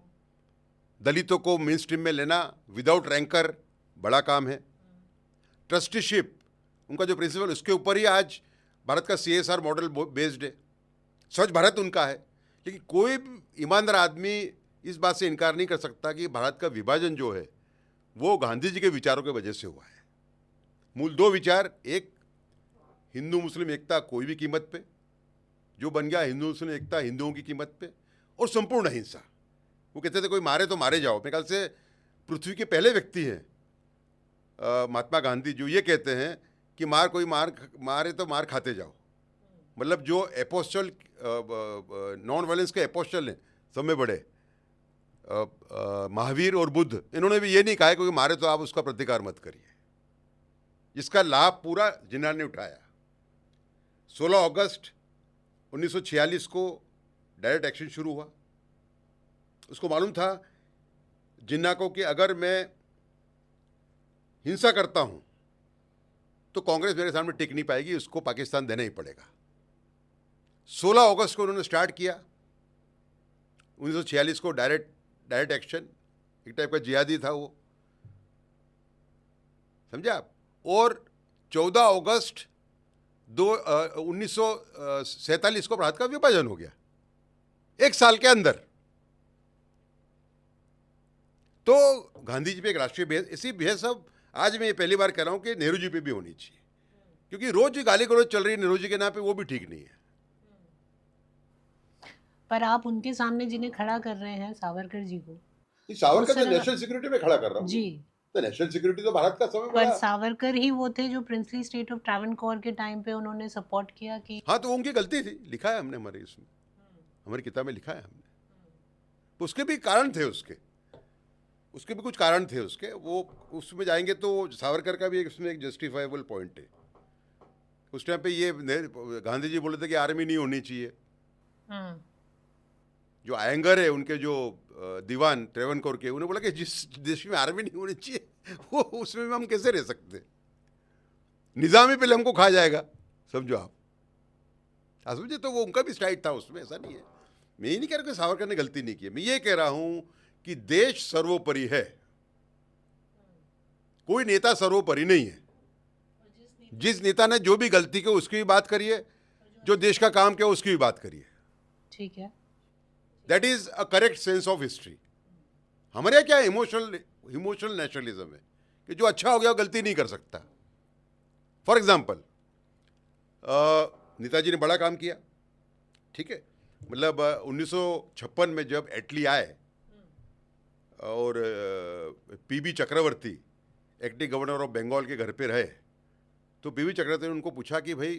दलितों को मेन स्ट्रीम में लेना विदाउट रैंकर, बड़ा काम है। ट्रस्टीशिप, उनका जो प्रिंसिपल, उसके ऊपर ही आज भारत का CSR मॉडल बेस्ड है। स्वच्छ भारत उनका है। लेकिन कोई ईमानदार आदमी इस बात से इनकार नहीं कर सकता कि भारत का विभाजन जो है वो गांधी जी के विचारों की वजह से हुआ है। मूल 2 विचार, एक हिंदू मुस्लिम एकता कोई भी कीमत पे, जो बन गया हिंदू मुस्लिम एकता हिंदुओं की कीमत पे, और संपूर्ण अहिंसा। वो कहते थे कोई मारे तो मारे जाओ। मेरे ख्याल से पृथ्वी के पहले व्यक्ति हैं महात्मा गांधी जो ये कहते हैं कि कोई मारे तो मार खाते जाओ। मतलब जो एपोस्टल नॉन वायलेंस के एपोस्टल हैं सब में बड़े महावीर और बुद्ध, इन्होंने भी ये नहीं कहा है कोई मारे तो आप उसका प्रतिकार मत करिए। जिसका लाभ पूरा जिन्ना ने उठाया। 16 अगस्त 1946 को डायरेक्ट एक्शन शुरू हुआ। उसको मालूम था जिन्ना को कि अगर मैं हिंसा करता हूं तो कांग्रेस मेरे सामने टिक नहीं पाएगी, उसको पाकिस्तान देना ही पड़ेगा। 16 अगस्त को उन्होंने स्टार्ट किया 1946 को डायरेक्ट एक्शन, एक टाइप का जिहादी था वो, समझे आप। और 14 अगस्त 1947 को भारत का विभाजन हो गया, एक साल के अंदर। तो गांधी जी पे एक राष्ट्रीय बहस, इसी बहस अब आज मैं ये पहली बार कह रहा हूं कि नेहरू जी पे भी होनी चाहिए, क्योंकि रोज गाली गलौज चल रही है नेहरू जी के नाम पे, वो भी ठीक नहीं है। पर आप उनके सामने जिन्हें खड़ा कर रहे हैं सावरकर जी को, सावरकर तो दूसरा- नेशनल सिक्योरिटी में खड़ा कर रहा हूँ जी, तो नेशनल सिक्योरिटी तो भारत का समय पर बड़ा। सावरकर ही वो थे जो प्रिंसली स्टेट ऑफ ट्रावनकोर के टाइम पे उन्होंने सपोर्ट किया कि हाँ, तो उनकी गलती थी, लिखा है हमने हमारे इसमें, हमारी किताब में लिखा है हमने। उसके भी कारण थे, उसके भी कुछ कारण थे उसके, वो उसमें जाएंगे तो सावरकर का भी उसमें एक जस्टिफाइबल पॉइंट है। उस टाइम पे ये गांधी जी बोले थे कि आर्मी नहीं होनी चाहिए। जो आयंगर है उनके जो दीवान ट्रेवनकोर के, उन्होंने बोला कि जिस देश में आर्मी नहीं होनी चाहिए वो उसमें हम कैसे रह सकते, निजामी पहले हमको खा जाएगा, समझो आप। समझे, तो वो उनका भी स्टाइल था उसमें, ऐसा नहीं है। मैं ये नहीं कह रहा कि सावरकर ने गलती नहीं की, मैं ये कह रहा हूं कि देश सर्वोपरि है, कोई नेता सर्वोपरि नहीं है। जिस नेता ने जो भी गलती की उसकी भी बात करिए, जो देश का काम किया उसकी भी बात करिए। ठीक है, that is a correct sense of history. हमारे यहाँ क्या इमोशनल नेशनलिज्म है कि जो अच्छा हो गया गलती नहीं कर सकता। फॉर एग्जाम्पल, नेताजी ने बड़ा काम किया, ठीक है, मतलब 1956 में जब एटली आए और PB Chakravarti acting governor of Bengal के घर पे रहे, तो पीबी चक्रवर्ती ने उनको पूछा कि भाई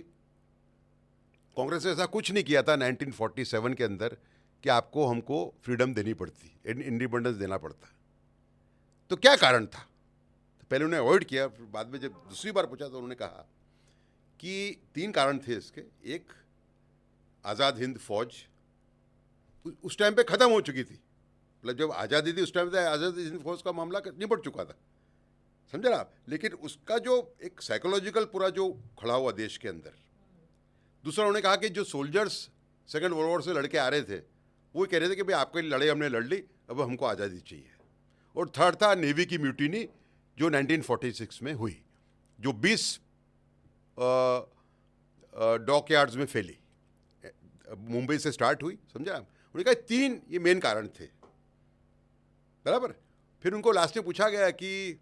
कांग्रेस ने ऐसा कुछ नहीं किया था 1947 के अंदर कि आपको हमको फ्रीडम देनी पड़ती, इंडिपेंडेंस देना पड़ता, तो क्या कारण था। तो पहले उन्होंने अवॉइड किया, फिर बाद में जब दूसरी बार पूछा तो उन्होंने कहा कि 3 कारण थे इसके। एक, आज़ाद हिंद फौज उस टाइम पे ख़त्म हो चुकी थी, मतलब जब आज़ादी थी उस टाइम पे आज़ाद हिंद फौज का मामला निपट चुका था, समझे ना आप। लेकिन उसका जो एक साइकोलॉजिकल पूरा जो खड़ा हुआ देश के अंदर। दूसरा, उन्होंने कहा कि जो सोल्जर्स सेकेंड वर्ल्ड वॉर से लड़के आ रहे थे वो कह रहे थे कि भाई आपके लड़ाई हमने लड़ ली, अब हमको आज़ादी चाहिए। और थर्ड था नेवी की म्यूटिनी जो 1946 में हुई, जो 20 डॉक यार्ड्स में फैली, मुंबई से स्टार्ट हुई, समझा आप। उन्होंने कहा 3 ये मेन कारण थे, बराबर। फिर उनको लास्ट में पूछा गया कि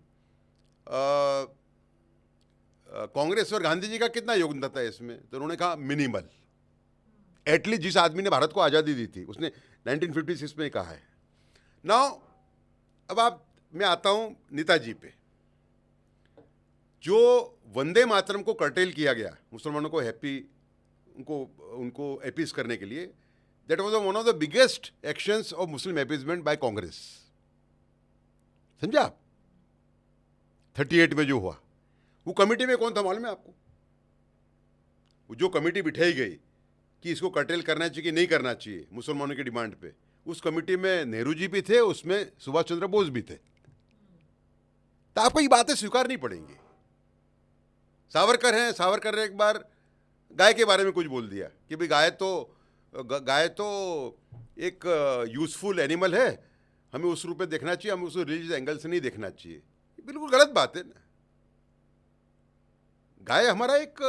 कांग्रेस और गांधी जी का कितना योगदान था इसमें, तो उन्होंने कहा मिनिमल। एटलीस्ट जिस आदमी ने भारत को आज़ादी दी थी उसने 1956 में कहा है। नाउ अब मैं आता हूं नेताजी पे। जो वंदे मातरम को कर्टेल किया गया मुसलमानों को उनको एपीस करने के लिए, that was one of the biggest actions of Muslim appeasement by Congress, समझा आप। 38 में जो हुआ, वो कमेटी में कौन था मालूम है आपको? वो जो कमेटी बिठाई गई कि इसको कर्टेल करना चाहिए कि नहीं करना चाहिए मुसलमानों की डिमांड पे, उस कमेटी में नेहरू जी भी थे, उसमें सुभाष चंद्र बोस भी थे। तो आपको ये बातें स्वीकारनी पड़ेंगी। सावरकर हैं, सावरकर ने एक बार गाय के बारे में कुछ बोल दिया कि भाई गाय तो एक यूजफुल एनिमल है, हमें उस रूप में देखना चाहिए, हमें उस रिलीजियस एंगल से नहीं देखना चाहिए। ये बिल्कुल गलत बात है ना। गाय हमारा एक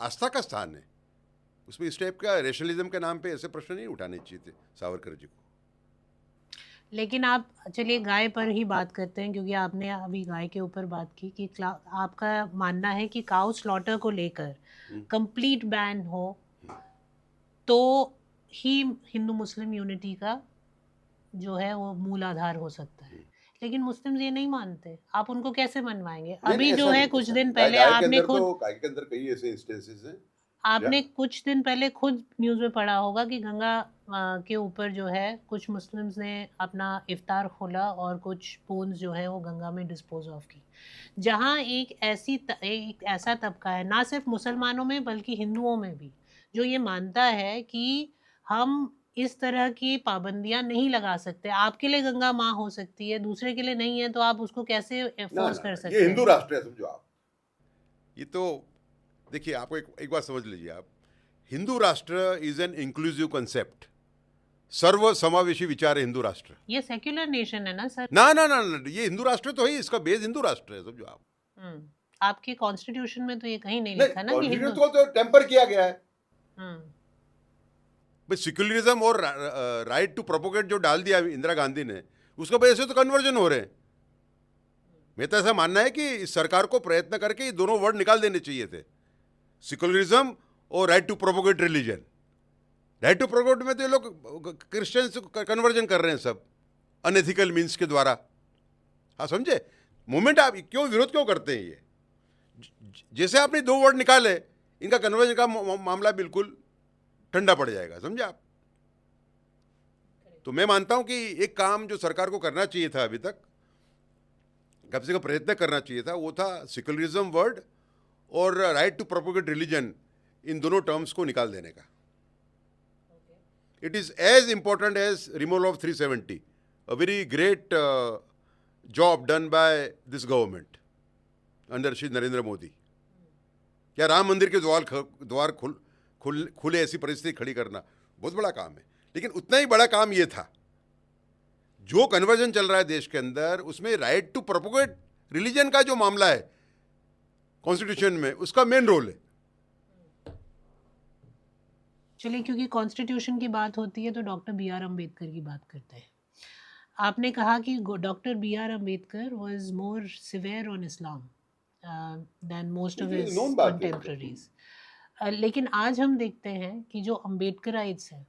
आस्था का स्थान है, उसमें इस टाइप का रेशनलिज्म के नाम पे ऐसे प्रश्न नहीं उठाने चाहिए थे सावरकर जी को। लेकिन आप चलिए गाय पर ही बात करते हैं, क्योंकि आपने अभी गाय के ऊपर बात की कि आपका मानना है कि काउ स्लॉटर को लेकर कंप्लीट बैन हो तो ही हिंदू मुस्लिम यूनिटी का जो है वो मूल आधार हो सकता है। लेकिन मुस्लिम्स ये नहीं मानते, आप उनको कैसे मनवाएंगे? नहीं, अभी नहीं, जो ऐसा है नहीं, कुछ ऐसा दिन नहीं। पहले गाय के आपने अंदर खुद तो गाय के अंदर कई ऐसे इंस्टेंसेस हैं। आपने कुछ दिन पहले खुद न्यूज़ में पढ़ा होगा कि गंगा के ऊपर जो है कुछ मुस्लिम्स ने अपना इफ्तार खोला और कुछ पोन्स जो है वो गंगा में डिस्पोज ऑफ की। जहाँ एक ऐसा तबका है, ना सिर्फ मुसलमानों में बल्कि हिंदुओं में भी, जो ये मानता है कि हम इस तरह की पाबंदियां नहीं लगा सकते। आपके लिए गंगा माँ हो सकती है, दूसरे के लिए नहीं है, तो आप उसको कैसे ना फोर्स ना कर ना, ये सकते हिंदू हैं? राष्ट्र है, समझो आप। ये तो देखिए, आपको एक बात समझ लीजिए आप, हिंदू राष्ट्र इज एन इंक्लूसिव कंसेप्ट, सर्व समावेशी विचार है हिंदू राष्ट्र। ये सेक्युलर नेशन है ना सर? ना ना ना ना, ये हिंदू राष्ट्र तो है ही, इसका बेस हिंदू राष्ट्र है, समझो आप। हम्म। आपके कॉन्स्टिट्यूशन में तो ये कहीं नहीं नहीं, लिखा ना कि कॉन्स्टिट्यूशन हिंदू। को तो टेम्पर किया गया है। हम्म। भाई सेक्युलरिज्म और राइट टू प्रोपोगेट जो डाल दिया इंदिरा गांधी ने, उसका वजह से तो कन्वर्जन हो रहे हैं। मैं तो ऐसा मानना है कि इस सरकार को प्रयत्न करके ये दोनों वर्ड निकाल देने चाहिए थे, सेक्युलरिज्म और right to propagate religion. Right to propagate में तो ये लोग क्रिश्चियंस कन्वर्जन कर रहे हैं सब, अनएथिकल मीन्स के द्वारा। हाँ समझे मूवमेंट, आप क्यों विरोध क्यों करते हैं? ये जैसे आपने दो वर्ड निकाले, इनका कन्वर्जन का मामला बिल्कुल ठंडा पड़ जाएगा, समझे आप। तो मैं मानता हूं कि एक काम जो सरकार को करना चाहिए था, अभी तक कम से कम प्रयत्न करना चाहिए था, वो था सेक्युलरिज्म वर्ड और राइट टू प्रोपोगेट रिलीजन, इन दोनों टर्म्स को निकाल देने का। It is as important as removal of 370, a very great job done by this government under Shri Narendra Modi. क्या राम मंदिर के द्वार खुले ऐसी परिस्थिति खड़ी करना बहुत बड़ा काम है, लेकिन उतना ही बड़ा काम ये था, जो कन्वर्जन चल रहा है देश के अंदर, उसमें राइट टू प्रोपोगेट रिलीजन का जो मामला है कॉन्स्टिट्यूशन में, उसका मेन रोल है। चलिए, क्योंकि कॉन्स्टिट्यूशन की बात होती है तो डॉक्टर बी आर अम्बेडकर की बात करते हैं। आपने कहा कि doctor B R Ambedkar was more severe on Islam than most of ये हिज known बात है। कंटेम्प्रेरीज। लेकिन आज हम देखते हैं कि जो अम्बेडकराइट्स हैं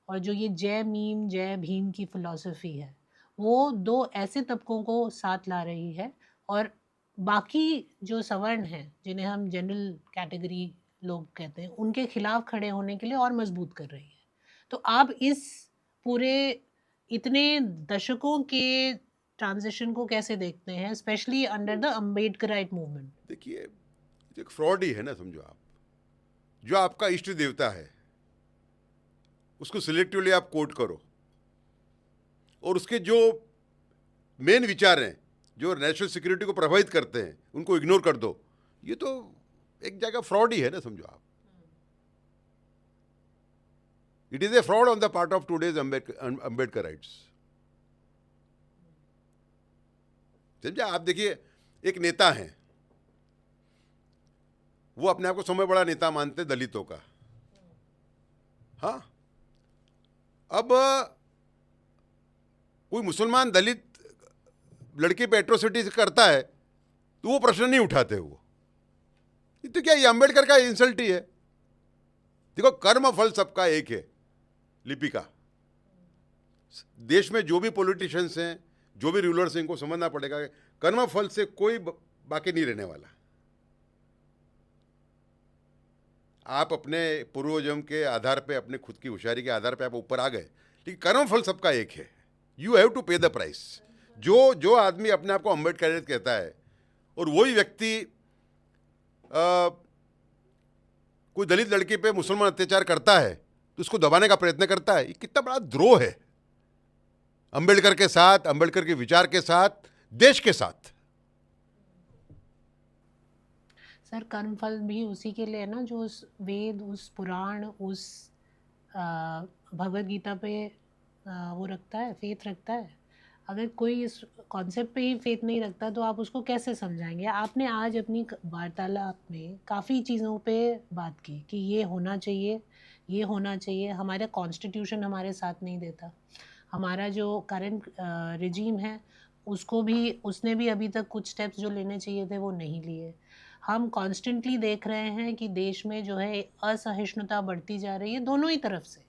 और जो ये जय मीम जय भीम की फिलॉसफी है, वो दो ऐसे तबकों को साथ ला रही है, और बाकी जो सवर्ण हैं, जिन्हें हम जनरल कैटेगरी लोग कहते हैं, उनके खिलाफ खड़े होने के लिए और मजबूत कर रही है। तो आप इस पूरे इतने दशकों के ट्रांजिशन को कैसे देखते हैं, specially under the Ambedkarite movement? देखिए, एक फ्रॉड ही है ना, समझो आप। जो आपका इष्ट देवता है उसको सिलेक्टिवली आप कोट करो, और उसके जो मेन विचार हैं जो नेशनल सिक्योरिटी को प्रभावित करते हैं उनको इग्नोर कर दो, ये तो एक जगह फ्रॉड ही है ना, समझो आप। It is a fraud on the part of today's Ambedkarites. समझे आप। देखिए, एक नेता है, वो अपने आप को समय बड़ा नेता मानते दलितों का। हाँ, अब कोई मुसलमान दलित लड़के पे एट्रोसिटी करता है तो वो प्रश्न नहीं उठाते वो। ये तो क्या, ये अंबेडकर का इंसल्ट ही है। देखो, कर्म फल सबका एक है, लिपिका। देश में जो भी पॉलिटिशियंस हैं, जो भी रूलर्स हैं, इनको समझना पड़ेगा कर्म फल से कोई बाकी नहीं रहने वाला। आप अपने पूर्वजन्म के आधार पे, अपने खुद की होशियारी के आधार पे आप ऊपर आ गए, लेकिन कर्म फल सबका एक है। यू हैव टू पे द प्राइस। जो आदमी अपने आप को अम्बेडकर कहता है और वही व्यक्ति कोई दलित लड़की पे मुसलमान अत्याचार करता है तो उसको दबाने का प्रयत्न करता है, ये कितना बड़ा द्रोह है अम्बेडकर के साथ, अम्बेडकर के विचार के साथ, देश के साथ। सर, कर्मफल भी उसी के लिए है ना जो उस वेद, उस पुराण, उस भगवद गीता पे वो रखता है, फेथ रखता है। अगर कोई इस कॉन्सेप्ट पे ही फेथ नहीं रखता तो आप उसको कैसे समझाएंगे? आपने आज अपनी वार्तालाप में काफ़ी चीज़ों पे बात की कि ये होना चाहिए, ये होना चाहिए, हमारा कॉन्स्टिट्यूशन हमारे साथ नहीं देता। हमारा जो करंट रिजीम है उसने भी अभी तक कुछ स्टेप्स जो लेने चाहिए थे वो नहीं लिए। हम कॉन्स्टेंटली देख रहे हैं कि देश में जो है असहिष्णुता बढ़ती जा रही है दोनों ही तरफ से,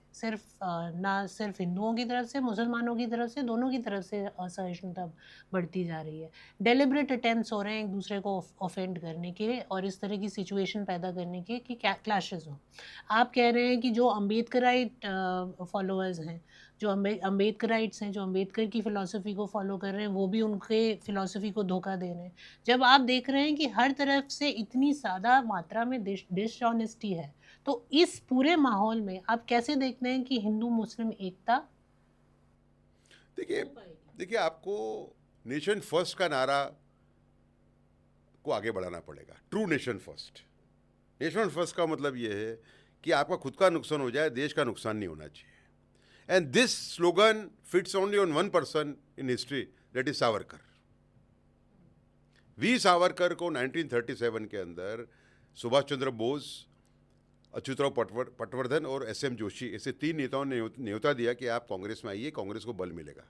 ना सिर्फ हिंदुओं की तरफ से, मुसलमानों की तरफ से, दोनों की तरफ से असहिष्णुता बढ़ती जा रही है। डेलिब्रेट अटेम्प्ट्स हो रहे हैं एक दूसरे को ऑफेंड करने के और इस तरह की सिचुएशन पैदा करने के कि क्लैशेस हों। आप कह रहे हैं कि जो अम्बेडकराइट फॉलोअर्स हैं, जो अम्बेडकराइट्स हैं, जो अम्बेडकर की फ़िलॉसफ़ी को फॉलो कर रहे हैं, वो भी उनके फ़िलॉसफ़ी को धोखा दे रहे हैं। जब आप देख रहे हैं कि हर तरफ से इतनी ज़्यादा मात्रा में डिसऑनेस्टी है, तो इस पूरे माहौल में आप कैसे देखते हैं कि हिंदू मुस्लिम एकता देखिए देखिए आपको नेशन फर्स्ट का नारा को आगे बढ़ाना पड़ेगा। True nation first. Nation first का मतलब ये है कि आपका खुद का नुकसान हो जाए, देश का नुकसान नहीं होना चाहिए। And this slogan fits only on one person in history, that is Savarkar. V Savarkar को 1937 के अंदर सुभाष चंद्र बोस, अच्युतराव पटवर्धन और एस.एम. जोशी ऐसे 3 नेताओं ने न्योता दिया कि आप कांग्रेस में आइए, कांग्रेस को बल मिलेगा।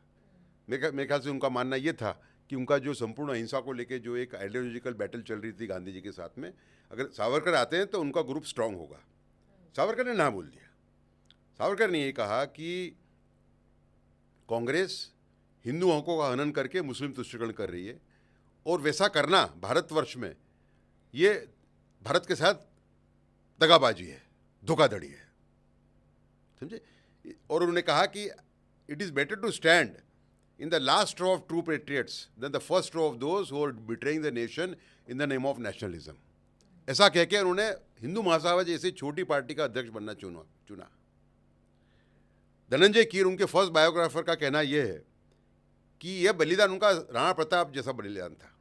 मेरे ख्याल से उनका मानना ये था कि उनका जो संपूर्ण अहिंसा को लेके जो एक आइडियोलॉजिकल बैटल चल रही थी गांधी जी के साथ में, अगर सावरकर आते हैं तो उनका ग्रुप स्ट्रांग होगा। सावरकर ने ना बोल दिया। सावरकर ने ये कहा कि कांग्रेस हिंदू हकों का हनन करके मुस्लिम तुष्टीकरण कर रही है और वैसा करना भारतवर्ष में ये भारत के साथ दगाबाजी है, धोखाधड़ी है, समझे। और उन्होंने कहा कि it is better to stand in the last row of true patriots than the first row of those who are betraying the nation in the name of nationalism। ऐसा कह के उन्होंने हिंदू महासभा जैसी छोटी पार्टी का अध्यक्ष बनना चुना। धनंजय कीर, उनके फर्स्ट बायोग्राफर, का कहना यह है कि यह बलिदान उनका राणा प्रताप जैसा बलिदान था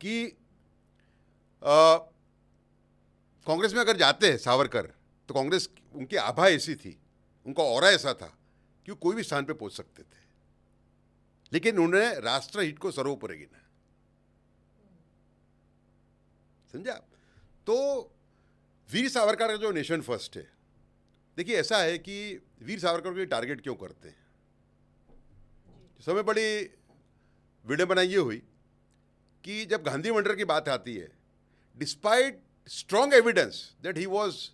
कि कांग्रेस में अगर जाते हैं सावरकर तो कांग्रेस, उनकी आभा ऐसी थी, उनका ऑरा ऐसा था कि वो कोई भी स्थान पे पहुंच सकते थे, लेकिन उन्होंने राष्ट्रहित को सर्वोपरि गिना। समझा। तो वीर सावरकर का जो नेशन फर्स्ट है, देखिए ऐसा है कि वीर सावरकर को टारगेट क्यों करते हैं। समय बड़ी विडंबना ये हुई कि जब गांधी मर्डर की बात आती है, despite strong evidence that he was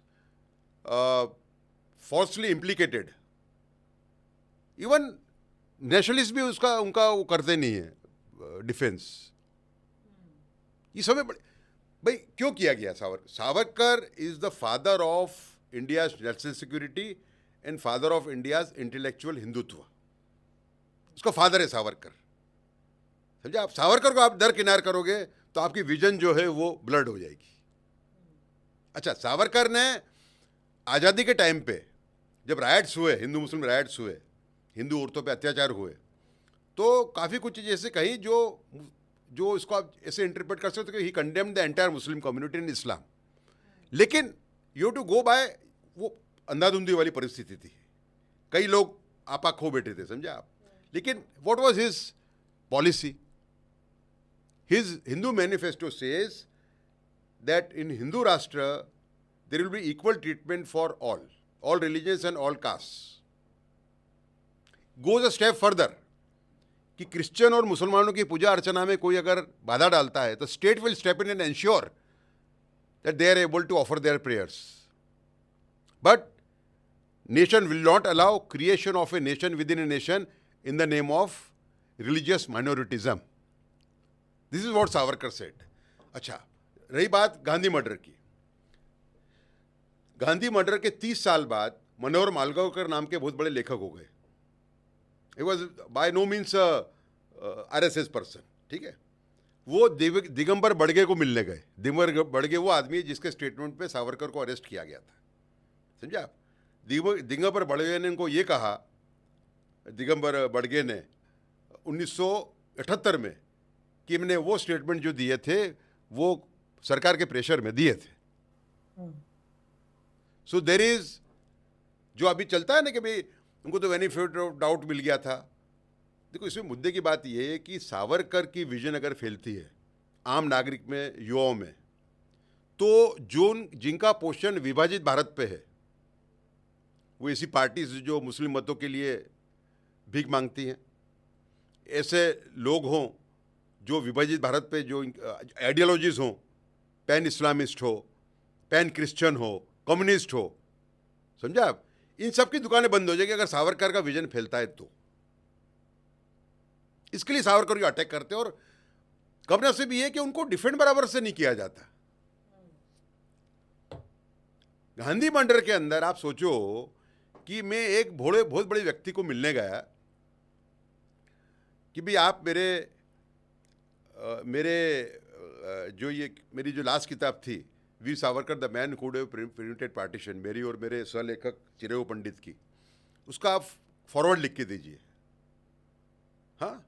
falsely implicated, even nationalist भी उनका वो करते नहीं है डिफेंस। ये समय भाई क्यों किया गया। Savarkar is the father of India's national security and father of India's intellectual Hindutva. उसका फादर है सावरकर, समझे आप। सावरकर को आप दरकिनार करोगे तो आपकी विजन जो है वो ब्लड हो जाएगी। अच्छा, सावरकर ने आज़ादी के टाइम पे जब राइट्स हुए, हिंदू मुस्लिम राइट्स हुए, हिंदू औरतों पे अत्याचार हुए, तो काफ़ी कुछ चीज़ें ऐसे कहीं जो इसको आप ऐसे इंटरप्रेट कर सकते हो कि he condemned the entire Muslim community in Islam. लेकिन यू टू गो बाय, वो अंधाधुंधी वाली परिस्थिति थी, कई लोग आपा खो बैठे थे, समझे आप। लेकिन what was his policy? His Hindu manifesto says that in Hindu Rashtra there will be equal treatment for all religions and all caste. Goes a step further कि क्रिश्चियन और मुसलमानों की पूजा अर्चना में कोई अगर बाधा डालता है तो state will step in and ensure that they are able to offer their prayers, but nation will not allow creation of a nation within a nation in the name of religious minoritism. This is what Savarkar said. अच्छा, रही बात Gandhi murder की। Gandhi murder के 30 साल बाद मनोहर मालगांवकर नाम के बहुत बड़े लेखक हो गए। He was by no means RSS person, ठीक है। वो दिगंबर बड़गे को मिलने गए। दिगंबर बड़गे वो आदमी है जिसके स्टेटमेंट पे सावरकर को अरेस्ट किया गया था, समझे आप। दिगंबर बड़गे ने उनको ये कहा, दिगंबर बड़गे ने 1978 में, कि मैंने वो स्टेटमेंट जो दिए थे वो सरकार के प्रेशर में दिए थे। सो देयर इज, जो अभी चलता है ना कि भाई उनको तो बेनिफिट ऑफ डाउट मिल गया था। देखो, इसमें मुद्दे की बात यह है कि सावरकर की विजन अगर फैलती है आम नागरिक में, युवाओं में, तो जो जिनका पोषण विभाजित भारत पे है वो ऐसी पार्टीज जो मुस्लिम मतों के लिए भीख मांगती हैं, ऐसे लोग हों जो विभाजित भारत पे जो आइडियोलॉजीज हों, पैन इस्लामिस्ट हो, पैन क्रिश्चियन हो, कम्युनिस्ट हो, समझा आप, इन सब की दुकानें बंद हो जाएगी अगर सावरकर का विजन फैलता है तो। इसके लिए सावरकर को अटैक करते हैं और कमनसीब ये है कि उनको डिफेंड बराबर से नहीं किया जाता। गांधी मंदिर के अंदर आप सोचो कि मैं एक बहुत बड़े व्यक्ति को मिलने गया कि भाई आप मेरी जो लास्ट किताब थी V Savarkar the man who have prevented partition, मेरी और मेरे सहलेखक चिरेव पंडित की, उसका आप फॉरवर्ड लिख के दीजिए। हाँ,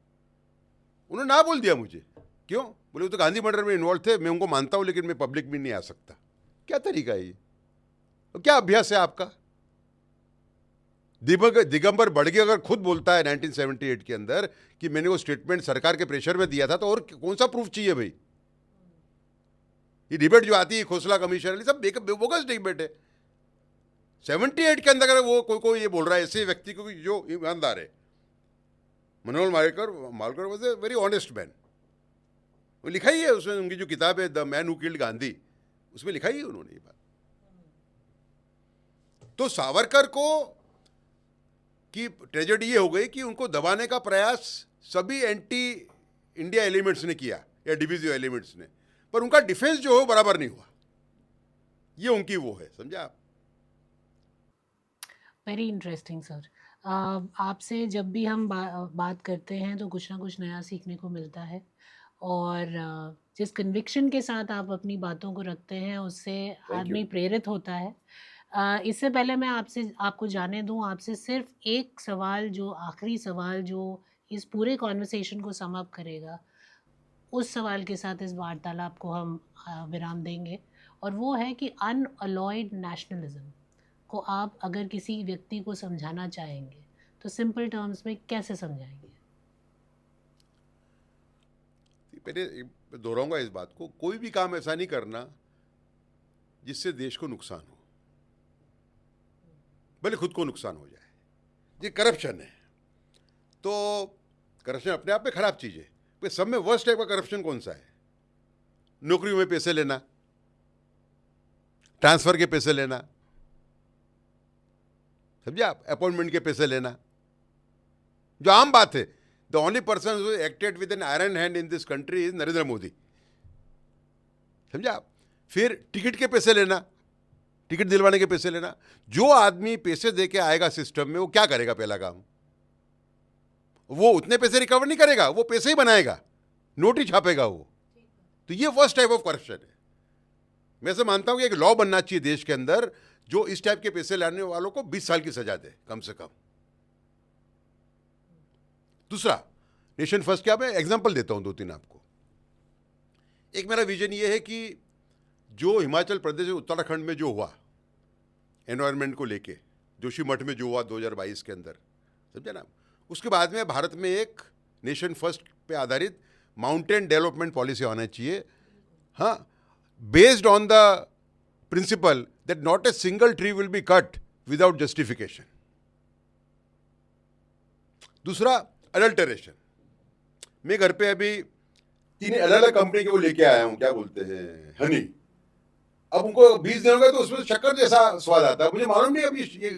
उन्होंने ना बोल दिया मुझे। क्यों? बोले वो तो गांधी मर्डर में इन्वॉल्व थे, मैं उनको मानता हूँ लेकिन मैं पब्लिक में नहीं आ सकता। क्या तरीका है ये? क्या अभ्यास है आपका? दिगंबर बड़गे अगर खुद बोलता है 1978 के अंदर कि मैंने वो स्टेटमेंट सरकार के प्रेशर में दिया था, तो और कौन सा प्रूफ चाहिए भाई? ये डिबेट जो आती है खोसला कमीशन, सब बोगस डिबेट है। 78 के अंदर अगर वो कोई ये बोल रहा है ऐसे व्यक्ति को जो ईमानदार है, Manohar Malkar was a very honest man, वो लिखा ही है उसमें, उनकी जो किताब है the man who killed Gandhi, उसमें लिखा ही है उन्होंने ये बात। तो सावरकर को की ट्रेजेडी ये हो गई कि उनको दबाने का प्रयास सभी एंटी इंडिया एलिमेंट्स ने किया या डिविजिव एलिमेंट्स ने, पर उनका डिफेंस जो है बराबर नहीं हुआ। ये उनकी वो है, समझा आप? Very interesting sir. आपसे जब भी हम बात करते हैं तो कुछ ना कुछ नया सीखने को मिलता है, और जिस कन्विक्शन के साथ आप अपनी बातों को रखते हैं उससे आदमी प्रेरित होता है। इससे पहले मैं आपको जाने दूं, आपसे सिर्फ एक सवाल, जो आखिरी सवाल जो इस पूरे कॉन्वर्सेशन को सम अप करेगा, उस सवाल के साथ इस वार्तालाप को हम विराम देंगे, और वो है कि अनअलॉयड नेशनलिज्म को आप अगर किसी व्यक्ति को समझाना चाहेंगे तो सिंपल टर्म्स में कैसे समझाएंगे? पहले दोहराऊंगा इस बात को, कोई भी काम ऐसा नहीं करना जिससे देश को नुकसान हो, भले खुद को नुकसान हो जाए। ये करप्शन है, तो करप्शन अपने आप में खराब चीज़ है। तो सब में वर्स्ट टाइप का करप्शन कौन सा है? नौकरियों में पैसे लेना, ट्रांसफर के पैसे लेना, समझे आप, अपॉइंटमेंट के पैसे लेना, जो आम बात है। The only person who acted with an iron hand in this country is Narendra Modi, समझे आप। फिर टिकट के पैसे लेना, टिकट दिलवाने के पैसे लेना। जो आदमी पैसे दे के आएगा सिस्टम में, वो क्या करेगा? पहला काम, वो उतने पैसे रिकवर नहीं करेगा, वो पैसे ही बनाएगा, नोट ही छापेगा वो। तो ये फर्स्ट टाइप ऑफ करप्शन है। मैं ऐसे मानता हूं कि एक लॉ बनना चाहिए देश के अंदर जो इस टाइप के पैसे लाने वालों को 20 साल की सजा दे कम से कम। दूसरा, नेशन फर्स्ट क्या, मैं एग्जांपल देता हूं 2-3 आपको। एक मेरा विजन ये है कि जो हिमाचल प्रदेश उत्तराखंड में जो हुआ एनवायरनमेंट को लेके, जोशीमठ में जो हुआ 2022 के अंदर, समझे ना, उसके बाद में भारत में एक नेशन फर्स्ट पे आधारित माउंटेन डेवलपमेंट पॉलिसी आना चाहिए। हाँ, based on the principal that not a single tree will be cut without justification. दूसरा, अडल्टरेशन। मैं घर पे अभी 3 अलग अलग कंपनी के वो लेके आया हूँ, क्या बोलते हैं, हनी। अब उनको 20 दिन हो गए तो उसमें शक्कर जैसा स्वाद आता है, मुझे मालूम नहीं अभी ये।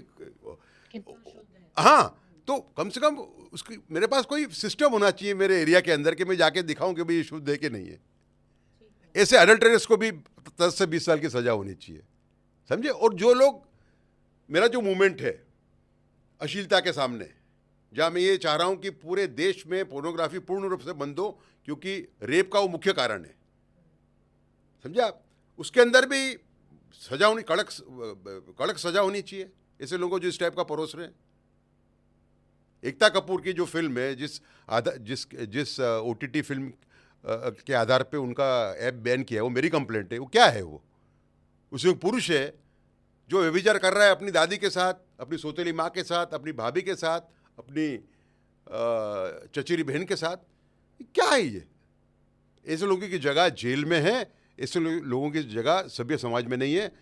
हाँ, तो कम से कम उसकी मेरे पास कोई सिस्टम होना चाहिए मेरे एरिया के अंदर कि मैं जाके दिखाऊं कि भाई ये शुद्ध है कि नहीं है। ऐसे अडल्टरेस को भी 10 से 20 साल की सजा होनी चाहिए, समझे। और जो लोग, मेरा जो मूवमेंट है अश्लीलता के सामने, जहाँ मैं ये चाह रहा हूँ कि पूरे देश में पोर्नोग्राफी पूर्ण रूप से बंद हो, क्योंकि रेप का वो मुख्य कारण है, समझे आप। उसके अंदर भी सजा होनी, कड़क सजा होनी चाहिए ऐसे लोगों जो इस टाइप का परोस रहे हैं। एकता कपूर की जो फिल्म है, जिस OTT फिल्म के आधार पे उनका ऐप बैन किया है, वो मेरी कंप्लेंट है। वो क्या है? वो उसमें पुरुष है जो व्यभिचार कर रहा है अपनी दादी के साथ, अपनी सौतेली माँ के साथ, अपनी भाभी के साथ, अपनी चचेरी बहन के साथ। क्या है ये? ऐसे लोगों की जगह जेल में है, ऐसे लोगों की जगह सभ्य समाज में नहीं है।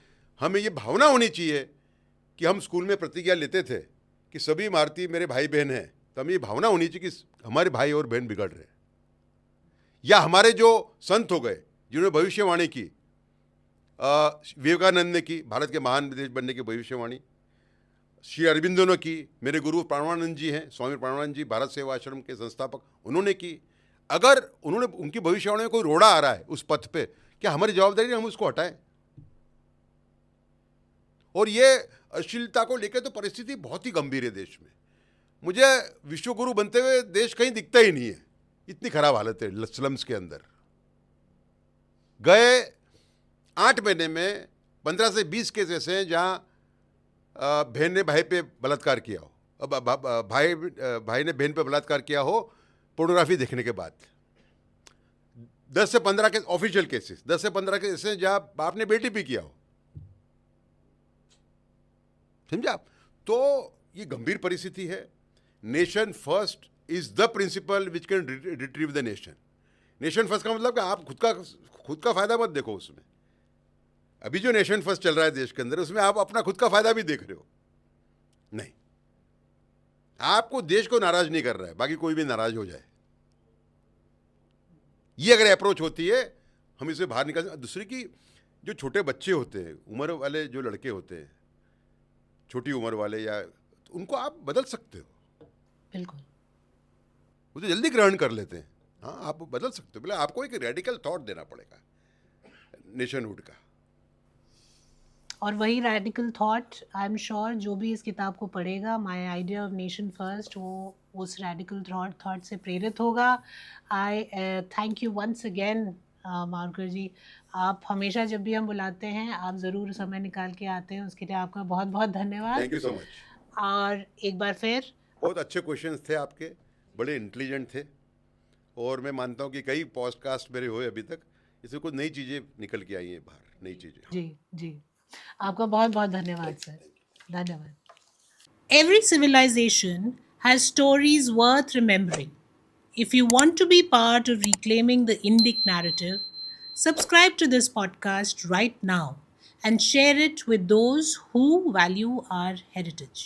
हमें ये भावना होनी चाहिए कि हम स्कूल में प्रतिज्ञा लेते थे कि सभी भारतीय मेरे भाई बहन हैं, तो हमें ये भावना होनी चाहिए कि हमारे भाई और बहन बिगड़ रहे हैं। या हमारे जो संत हो गए जिन्होंने भविष्यवाणी की, विवेकानंद ने की भारत के महान देश बनने की भविष्यवाणी, श्री अरविंदो ने की, मेरे गुरु प्राणानंद जी हैं, स्वामी प्राणानंद जी भारत सेवा आश्रम के संस्थापक, उन्होंने की। अगर उन्होंने उनकी भविष्यवाणी में कोई रोड़ा आ रहा है उस पथ पे, क्या हमारी जवाबदारी नहीं हम उसको हटाएं? और ये अश्लीलता को लेकर तो परिस्थिति बहुत ही गंभीर है देश में। मुझे विश्व गुरु बनते हुए देश कहीं दिखता ही नहीं है, इतनी खराब हालत है स्लम्स के अंदर। गए 8 महीने में 15 से 20 केस ऐसे हैं जहां बहन ने भाई पे बलात्कार किया हो, भाई ने बहन पे बलात्कार किया हो पोर्नोग्राफी देखने के बाद। 10 से 15 केस ऑफिशियल केसेस, 10 से 15 केस ऐसे हैं जहां बाप ने बेटी पे किया हो। समझा आप? तो ये गंभीर परिस्थिति है। Nation first is the principal which can retrieve the nation. Nation first का मतलब कि आप खुद का फायदा मत देखो उसमें। अभी जो नेशन फर्स्ट चल रहा है देश के अंदर, उसमें आप अपना खुद का फायदा भी देख रहे हो। नहीं, आपको देश को नाराज नहीं कर रहा है, बाकी कोई भी नाराज हो जाए। ये अगर अप्रोच होती है, हम इससे बाहर निकल। दूसरी की, जो छोटे बच्चे होते हैं, उम्र वाले जो लड़के होते हैं, छोटी उम्र वाले, या उनको आप बदल सकते हो। बिल्कुल, वो तो जल्दी ग्रहण कर लेते हैं। हाँ, आप बदल सकते हो। बोले आपको एक रेडिकल थॉट देना पड़ेगा नेशनहुड का। और वही radical thought, I am sure जो भी इस किताब को पढ़ेगा, my idea of nation first, वो उस रेडिकल थॉट से प्रेरित होगा। I thank you once again Markar ji. आप हमेशा जब भी हम बुलाते हैं, आप ज़रूर समय निकाल के आते हैं, उसके लिए आपका बहुत बहुत धन्यवाद। Thank you so much. और एक बार फिर बहुत अच्छे क्वेश्चंस थे आपके, बड़े इंटेलिजेंट थे, और मैं मानता हूँ कि कई पॉडकास्ट मेरे हुए अभी तक, इसमें कुछ नई चीज़ें निकल के आई हैं बाहर, नई चीज़ें। जी जी, आपका बहुत बहुत धन्यवाद सर, धन्यवाद। Every civilization has stories worth remembering. If you want to be part of reclaiming the Indic narrative, subscribe to this podcast right now and share it with those who value our heritage.